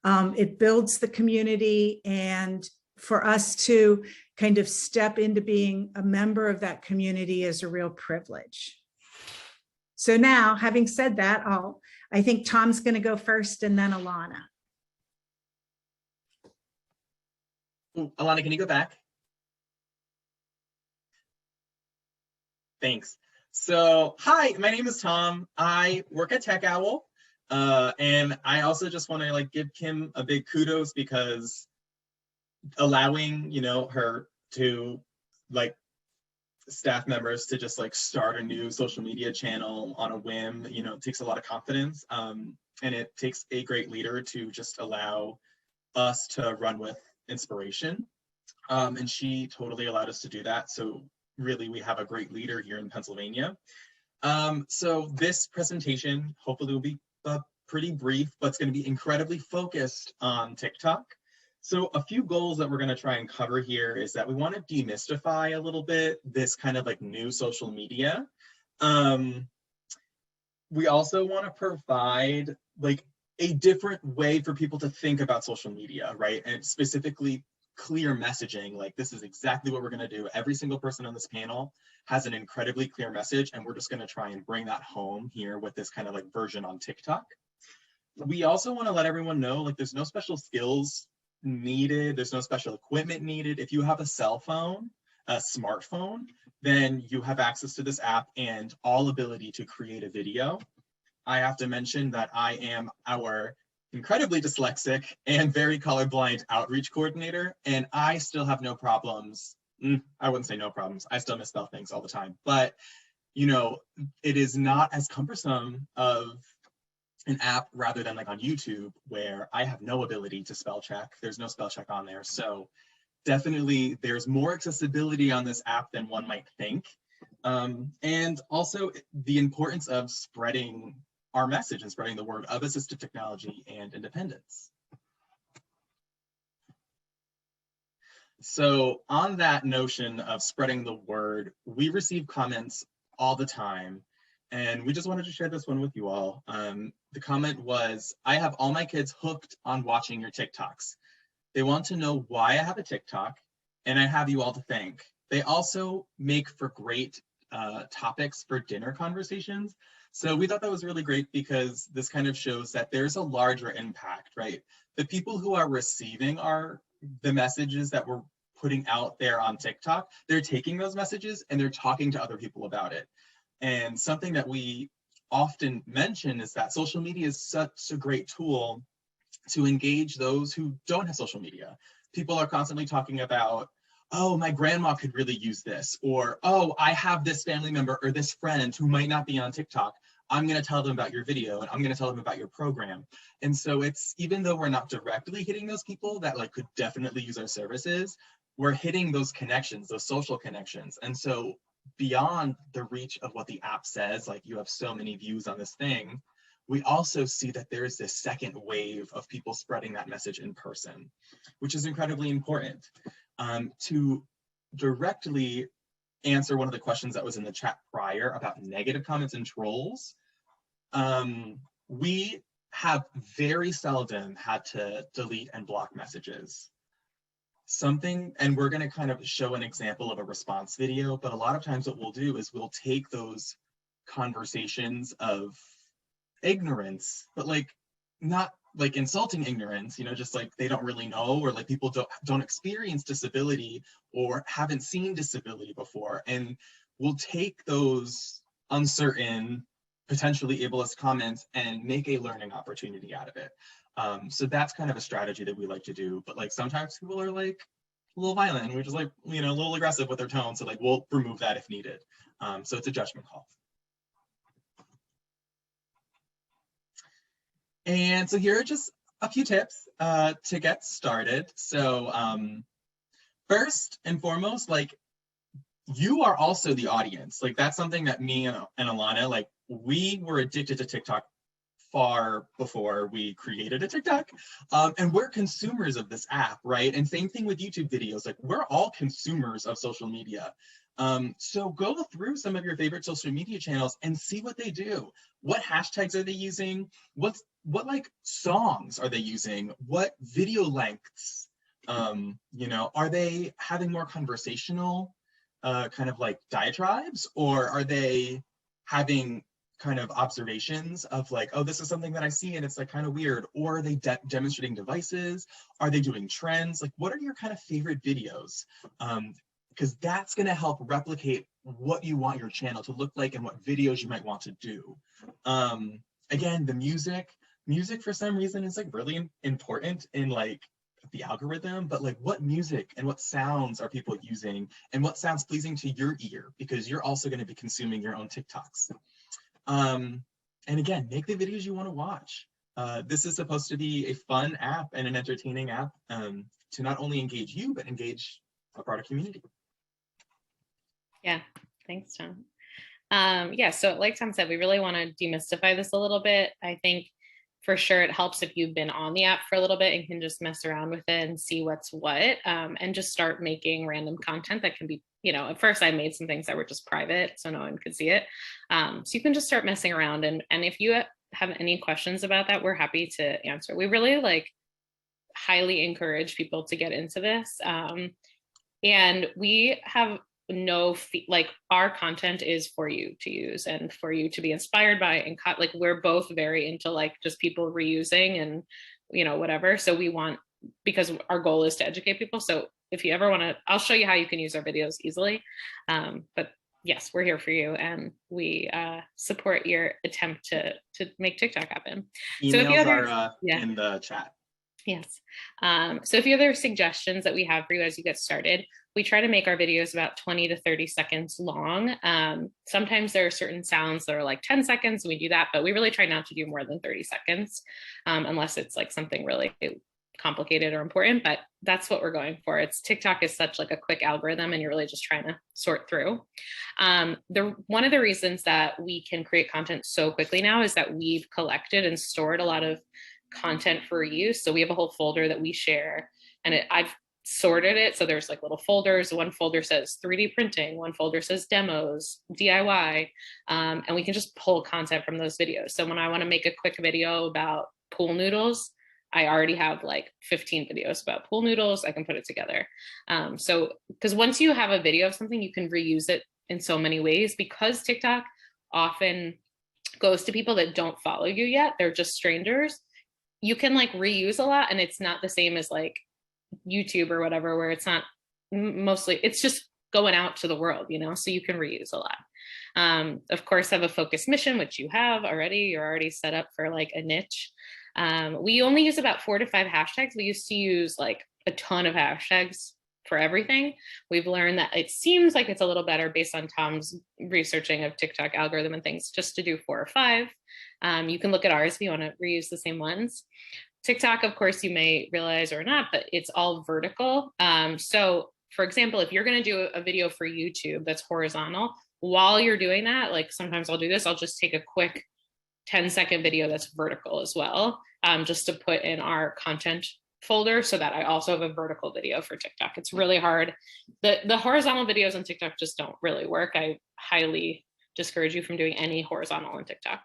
It builds the community, and for us to kind of step into being a member of that community is a real privilege. So now, having said that, I think Tom's going to go first and then Alana. Alana, can you go back? Thanks. So, hi, my name is Tom. I work at Tech Owl. And I also just want to give Kim a big kudos because allowing, her to staff members to just start a new social media channel on a whim, it takes a lot of confidence. And it takes a great leader to just allow us to run with inspiration. And she totally allowed us to do that. So really, we have a great leader here in Pennsylvania. So this presentation hopefully will be pretty brief, but it's going to be incredibly focused on TikTok. So a few goals that we're going to try and cover here is that we want to demystify a little bit this kind of new social media. We also want to provide a different way for people to think about social media, right? And specifically clear messaging, this is exactly what we're going to do. Every single person on this panel has an incredibly clear message, and we're just going to try and bring that home here with this kind of version on TikTok. We also want to let everyone know there's no special skills needed, there's no special equipment needed. If you have a cell phone, a smartphone, then you have access to this app and all ability to create a video. I have to mention that I am our incredibly dyslexic and very colorblind outreach coordinator, and I still have no problems. I wouldn't say no problems. I still misspell things all the time, but it is not as cumbersome of an app rather than on YouTube where I have no ability to spell check. There's no spell check on there. So definitely there's more accessibility on this app than one might think. And also the importance of spreading our message and spreading the word of assistive technology and independence. So on that notion of spreading the word, we receive comments all the time, and we just wanted to share this one with you all. The comment was, I have all my kids hooked on watching your TikToks. They want to know why I have a TikTok, and I have you all to thank. They also make for great topics for dinner conversations. So we thought that was really great because this kind of shows that there's a larger impact, right? The people who are receiving the messages that we're putting out there on TikTok, they're taking those messages and they're talking to other people about it. And something that we often mention is that social media is such a great tool to engage those who don't have social media. People are constantly talking about, oh, my grandma could really use this, or, oh, I have this family member or this friend who might not be on TikTok. I'm going to tell them about your video and I'm going to tell them about your program. And so it's, even though we're not directly hitting those people that could definitely use our services, we're hitting those connections, those social connections. And so beyond the reach of what the app says, you have so many views on this thing, we also see that there is this second wave of people spreading that message in person, which is incredibly important. To directly answer one of the questions that was in the chat prior about negative comments and trolls. We have very seldom had to delete and block messages. And we're going to kind of show an example of a response video, but a lot of times what we'll do is we'll take those conversations of ignorance, but like not like insulting ignorance, just like they don't really know, or like people don't experience disability or haven't seen disability before. And we'll take those uncertain, potentially ableist comments and make a learning opportunity out of it. So that's kind of a strategy that we like to do. But like sometimes people are like a little violent and we're just like, a little aggressive with their tone. So like we'll remove that if needed. So it's a judgment call. And so here are just a few tips to get started. So first and foremost, like you are also the audience. Like that's something that me and Alana, like we were addicted to TikTok far before we created a TikTok. And we're consumers of this app, right? And same thing with YouTube videos. Like we're all consumers of social media. So go through some of your favorite social media channels and see what they do. What hashtags are they using? What like songs are they using? What video lengths? Are they having more conversational kind of like diatribes, or are they having kind of observations of like, oh, this is something that I see and it's like kind of weird? Or are they demonstrating devices? Are they doing trends? Like, what are your kind of favorite videos? Because that's going to help replicate what you want your channel to look like and what videos you might want to do. Again, the music for some reason is like really important in like the algorithm, but like what music and what sounds are people using and what sounds pleasing to your ear, because you're also going to be consuming your own TikToks. And again, make the videos you want to watch. This is supposed to be a fun app and an entertaining app to not only engage you, but engage a broader community. Yeah, thanks, Tom. Yeah, so like Tom said, we really want to demystify this a little bit. I think for sure it helps if you've been on the app for a little bit and can just mess around with it and see what's what, and just start making random content that can be, at first I made some things that were just private so no one could see it. So you can just start messing around, and if you have any questions about that, we're happy to answer. We really highly encourage people to get into this. And we have our content is for you to use and for you to be inspired by, and we're both very into just people reusing and whatever. So we want, because our goal is to educate people. So if you ever want to, I'll show you how you can use our videos easily. But yes, we're here for you, and we support your attempt to make TikTok happen. Emails so if you are in the chat. Yes. So if you have other suggestions that we have for you as you get started, we try to make our videos about 20 to 30 seconds long. Sometimes there are certain sounds that are like 10 seconds, and we do that, but we really try not to do more than 30 seconds unless it's like something really complicated or important, but that's what we're going for. TikTok is such like a quick algorithm, and you're really just trying to sort through. One of the reasons that we can create content so quickly now is that we've collected and stored a lot of content for use. So we have a whole folder that we share, and I've sorted it. So there's like little folders. One folder says 3D printing, one folder says demos, DIY, and we can just pull content from those videos. So when I want to make a quick video about pool noodles, I already have like 15 videos about pool noodles. I can put it together. So because once you have a video of something, you can reuse it in so many ways, because TikTok often goes to people that don't follow you yet. They're just strangers. You can reuse a lot, and it's not the same as YouTube or whatever, where it's not mostly, it's just going out to the world, so you can reuse a lot. Of course, have a focused mission, which you have already. You're already set up for a niche. We only use about 4 to 5 hashtags. We used to use a ton of hashtags for everything. We've learned that it seems like it's a little better, based on Tom's researching of TikTok algorithm and things, just to do 4 or 5. You can look at ours if you want to reuse the same ones. TikTok, of course, you may realize or not, but it's all vertical. So for example, if you're going to do a video for YouTube that's horizontal, while you're doing that, sometimes I'll do this, I'll just take a quick 10-second video that's vertical as well, just to put in our content folder so that I also have a vertical video for TikTok. It's really hard. The horizontal videos on TikTok just don't really work. I highly discourage you from doing any horizontal on TikTok.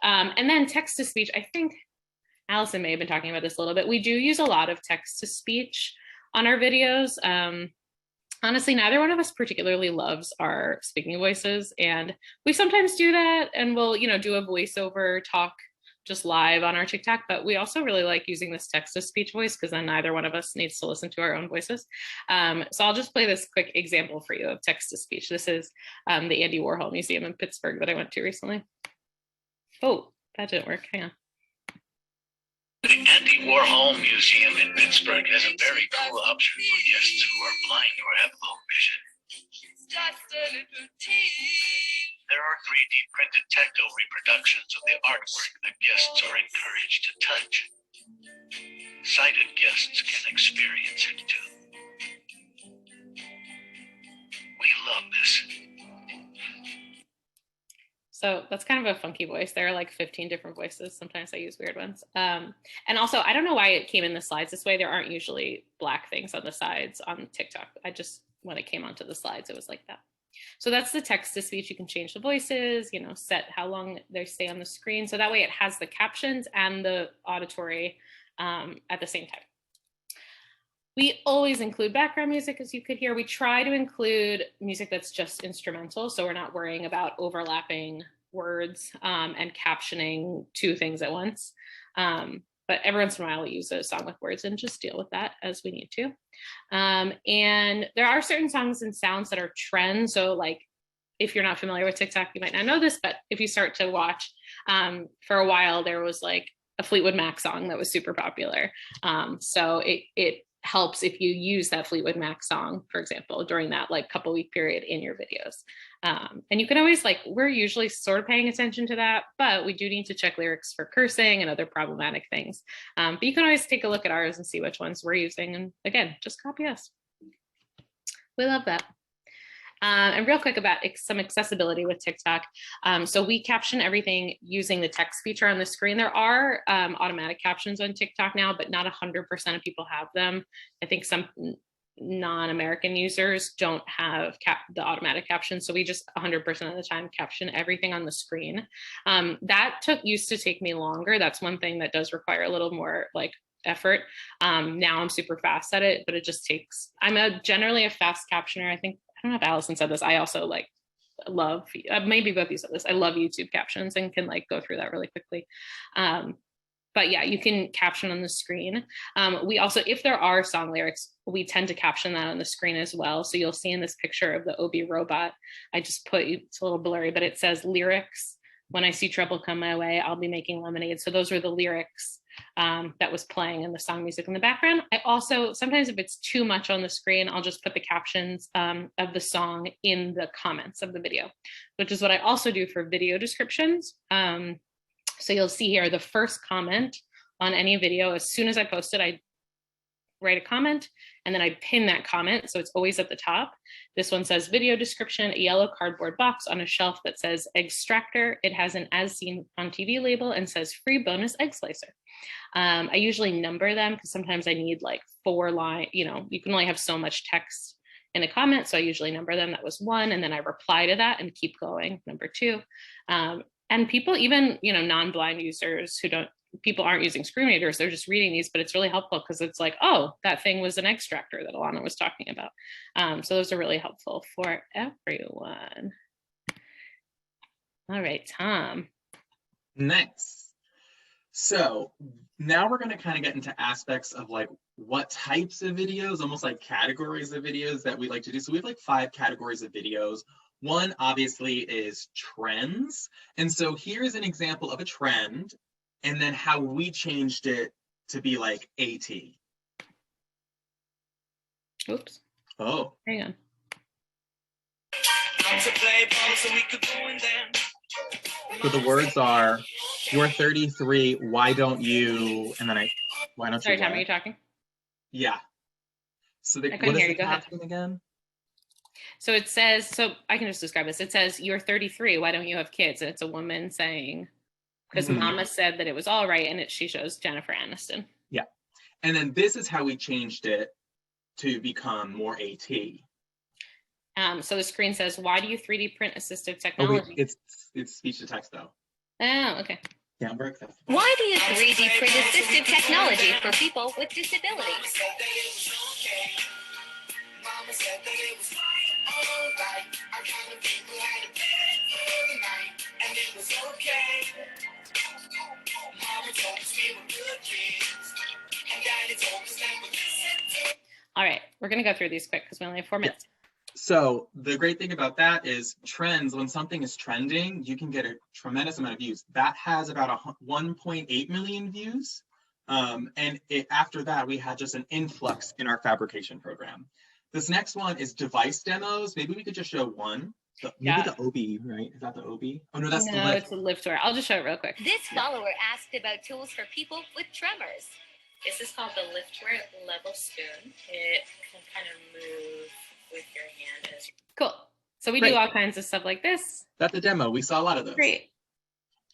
And then text to speech, I think Allison may have been talking about this a little bit. We do use a lot of text to speech on our videos. Honestly, neither one of us particularly loves our speaking voices, and we sometimes do that, and we'll, do a voiceover talk just live on our TikTok, but we also really like using this text to speech voice because then neither one of us needs to listen to our own voices. So I'll just play this quick example for you of text to speech. This is the Andy Warhol Museum in Pittsburgh that I went to recently. Oh, that didn't work. Hang on. The Andy Warhol Museum in Pittsburgh has a very cool option for guests who are blind or have low vision. There are 3D printed tactile reproductions of the artwork that guests are encouraged to touch. Sighted guests can experience it too. We love this. So that's kind of a funky voice. There are like 15 different voices. Sometimes I use weird ones. And also, I don't know why it came in the slides this way. There aren't usually black things on the sides on TikTok. When it came onto the slides, it was like that. So that's the text to speech. You can change the voices, set how long they stay on the screen. So that way it has the captions and the auditory at the same time. We always include background music, as you could hear. We try to include music that's just instrumental, so we're not worrying about overlapping words and captioning two things at once. But every once in a while we use a song with words and just deal with that as we need to. And there are certain songs and sounds that are trends. So like, if you're not familiar with TikTok, you might not know this, but if you start to watch, for a while, there was like a Fleetwood Mac song that was super popular. So it helps if you use that Fleetwood Mac song, for example, during that like couple week period in your videos. And you can always we're usually sort of paying attention to that, but we do need to check lyrics for cursing and other problematic things. But you can always take a look at ours and see which ones we're using. And again, just copy us. We love that. And real quick about some accessibility with TikTok. So we caption everything using the text feature on the screen. There are automatic captions on TikTok now, but not 100% of people have them. I think some non-American users don't have the automatic caption. So we just 100% of the time caption everything on the screen. That used to take me longer. That's one thing that does require a little more effort. Now I'm super fast at it, but it just takes, I'm generally a fast captioner. I don't know if Allison said this. I also love, maybe both of you said this. I love YouTube captions and can go through that really quickly. But yeah, you can caption on the screen. We also, if there are song lyrics, we tend to caption that on the screen as well. So you'll see in this picture of the OB robot, I just put, it's a little blurry, but it says lyrics. When I see trouble come my way, I'll be making lemonade. So those were the lyrics that was playing in the song music in the background. I also, sometimes if it's too much on the screen, I'll just put the captions of the song in the comments of the video, which is what I also do for video descriptions. So you'll see here, the first comment on any video, as soon as I post it, I write a comment and then I pin that comment. So it's always at the top. This one says video description, a yellow cardboard box on a shelf that says extractor. It has an as seen on TV label and says free bonus egg slicer. I usually number them because sometimes I need 4 line, you can only have so much text in a comment. So I usually number them. That was 1. And then I reply to that and keep going. Number 2. And people, even, non-blind users people aren't using screen readers, they're just reading these, but it's really helpful because it's oh, that thing was an extractor that Alana was talking about. So those are really helpful for everyone. All right, Tom. Nice. So now we're going to kind of get into aspects of what types of videos, almost categories of videos that we like to do. So we have 5 categories of videos. One obviously is trends. And so here's an example of a trend and then how we changed it to be AT. Oops. Oh. Hang on. So the words are, you're 33, why don't you, and then why don't you? Sorry, Tom, are you talking? Yeah. So what is the caption again? So it says, so I can just describe this. It says, you're 33, why don't you have kids? And it's a woman saying, because Mama said that it was all right, and she shows Jennifer Aniston. Yeah. And then this is how we changed it to become more AT. So the screen says, why do you 3D print assistive Oh, technology? wait, it's speech to text though. Oh, okay. Yeah, we're accessible. Why do you 3D print assistive technology for people with disabilities? All right, we're gonna go through these quick because we only have 4 minutes. So the great thing about that is trends, when something is trending, you can get a tremendous amount of views. That has about 1.8 million views. After that, we had just an influx in our fabrication program. This next one is device demos. Maybe we could just show one. Maybe the OB, right? Is that the OB? Oh no, that's the lift. It's a lift tour. I'll just show it real quick. This follower asked about tools for people with tremors. This is called the liftware level spoon. It can kind of move with your hand. Cool. So we do all kinds of stuff like this. That's a demo. We saw a lot of those. Great.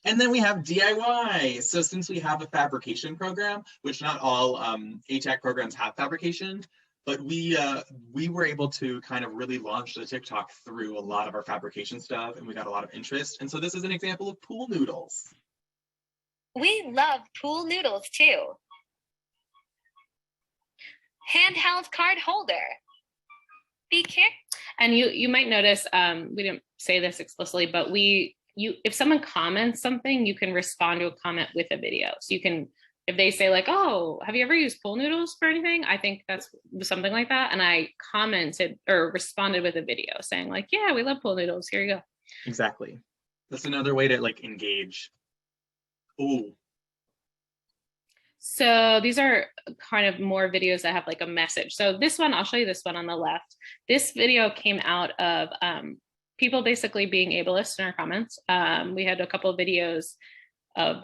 And then we have DIY. So since we have a fabrication program, which not all ATAC programs have fabrication, but we were able to kind of really launch the TikTok through a lot of our fabrication stuff, and we got a lot of interest. And so this is an example of pool noodles. We love pool noodles too. Handheld card holder. Be careful. And you might notice, we didn't say this explicitly, but if someone comments something, you can respond to a comment with a video. So you can, if they say like, oh, have you ever used pool noodles for anything? I think that's something like that. And I commented or responded with a video saying like, yeah, we love pool noodles. Here you go. Exactly. That's another way to like engage. Ooh. So these are kind of more videos that have like a message. So this one, I'll show you this one on the left. This video came out of people basically being ableist in our comments. We had a couple of videos of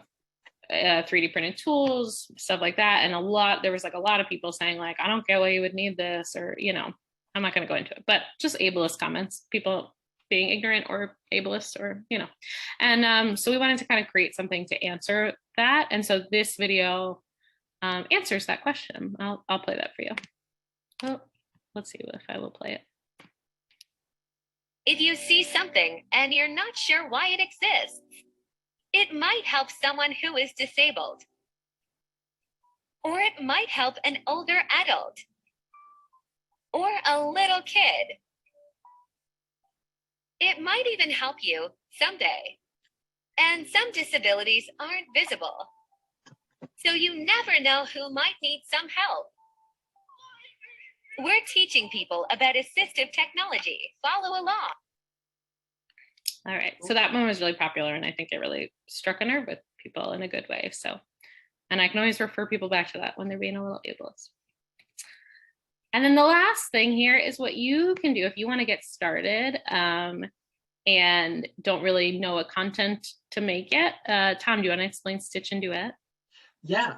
3D printed tools, stuff like that. And there was like a lot of people saying like, I don't get why you would need this, or, you know, I'm not going to go into it, but just ableist comments, people being ignorant or ableist, or, you know. And so we wanted to kind of create something to answer that. And so this video answers that question. I'll play that for you. Oh, let's see if I will play it. If you see something and you're not sure why it exists, it might help someone who is disabled. Or it might help an older adult. Or a little kid. It might even help you someday. And some disabilities aren't visible. So you never know who might need some help. We're teaching people about assistive technology. Follow along. All right, so that one was really popular, and I think it really struck a nerve with people in a good way. So, and I can always refer people back to that when they're being a little ableist. And then the last thing here is what you can do if you want to get started and don't really know what content to make yet. Tom, do you want to explain Stitch and Duet? Yeah.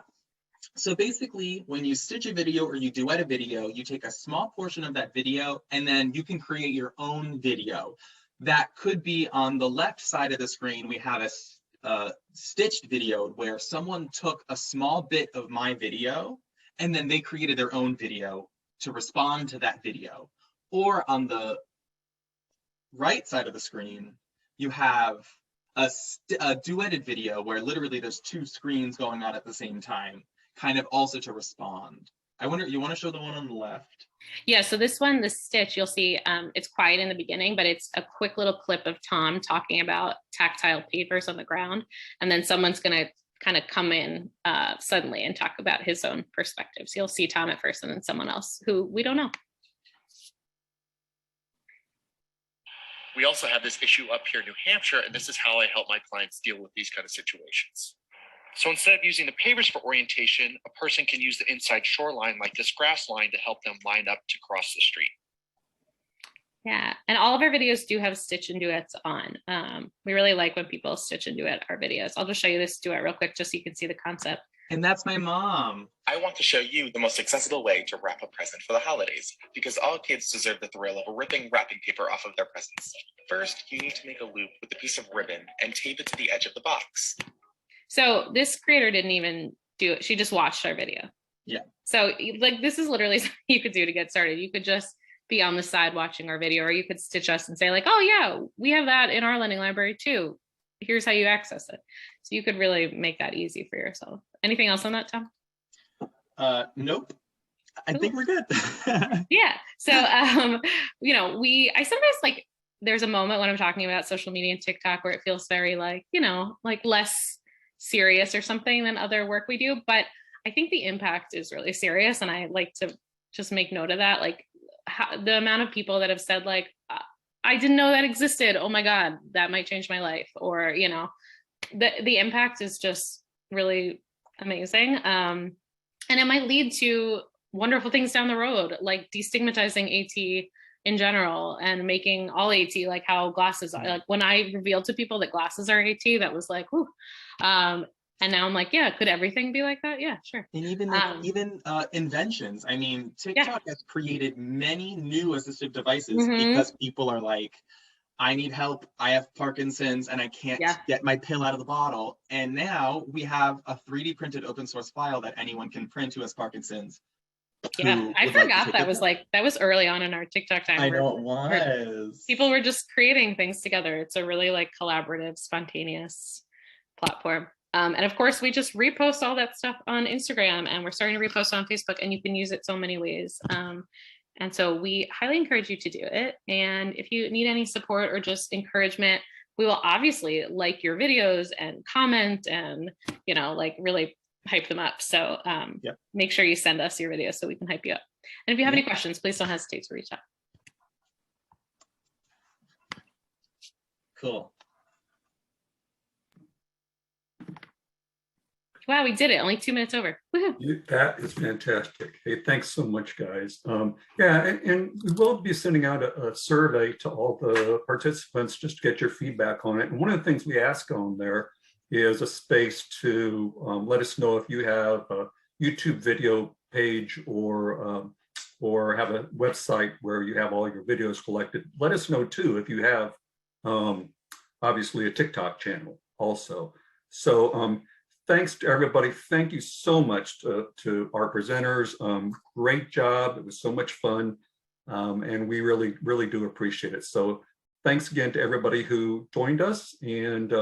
So basically, when you stitch a video or you duet a video, you take a small portion of that video and then you can create your own video. That could be on the left side of the screen. We have a stitched video where someone took a small bit of my video and then they created their own video to respond to that video. Or on the right side of the screen, you have a duetted video where literally there's two screens going on at the same time, kind of also to respond. I wonder, you want to show the one on the left? Yeah, so this one, the Stitch, you'll see it's quiet in the beginning, but it's a quick little clip of Tom talking about tactile papers on the ground. And then someone's going to kind of come in suddenly and talk about his own perspectives. You'll see Tom at first and then someone else who we don't know. We also have this issue up here in New Hampshire, and this is how I help my clients deal with these kind of situations. So instead of using the pavers for orientation, a person can use the inside shoreline like this grass line to help them line up to cross the street. Yeah, and all of our videos do have Stitch and Duets on. We really like when people stitch and duet our videos. I'll just show you this duet real quick just so you can see the concept. And that's my mom. I want to show you the most accessible way to wrap a present for the holidays, because all kids deserve the thrill of ripping wrapping paper off of their presents. First, you need to make a loop with a piece of ribbon and tape it to the edge of the box. So this creator didn't even do it. She just watched our video. Yeah. So like, this is literally something you could do to get started. You could just be on the side watching our video, or you could stitch us and say like, oh yeah, we have that in our lending library too. Here's how you access it. So you could really make that easy for yourself. Anything else on that, Tom? Nope. I think we're good. Yeah. So, you know, I sometimes like, there's a moment when I'm talking about social media and TikTok where it feels very like, you know, like less serious or something than other work we do. But I think the impact is really serious. And I like to just make note of that. Like the amount of people that have said like, I didn't know that existed. Oh my God, that might change my life. Or, you know, the impact is just really amazing. And it might lead to wonderful things down the road, like destigmatizing AT in general and making all AT like how glasses are. Like when I revealed to people that glasses are AT, that was like, whew. And now I'm like, yeah, could everything be like that? Yeah, sure. And even inventions. I mean, TikTok has created many new assistive devices because people are like, I need help. I have Parkinson's and I can't get my pill out of the bottle. And now we have a 3D printed open source file that anyone can print who has Parkinson's. Yeah, I forgot that was like, that was early on in our TikTok time. I know it was. People were just creating things together. It's a really like collaborative, spontaneous platform. And of course, we just repost all that stuff on Instagram, and we're starting to repost on Facebook, and you can use it so many ways. And so we highly encourage you to do it. And if you need any support or just encouragement, we will obviously like your videos and comment and, you know, like really hype them up. So make sure you send us your videos so we can hype you up. And if you have any questions, please don't hesitate to reach out. Cool. Wow, we did it. Only 2 minutes over. That is fantastic. Hey, thanks so much, guys. Yeah, and we will be sending out a survey to all the participants just to get your feedback on it. And one of the things we ask on there is a space to let us know if you have a YouTube video page or have a website where you have all your videos collected. Let us know too if you have obviously a TikTok channel also. So thanks to everybody. Thank you so much to our presenters. Great job. It was so much fun. And we really, really do appreciate it. So thanks again to everybody who joined us, and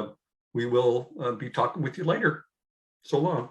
we will be talking with you later. So long.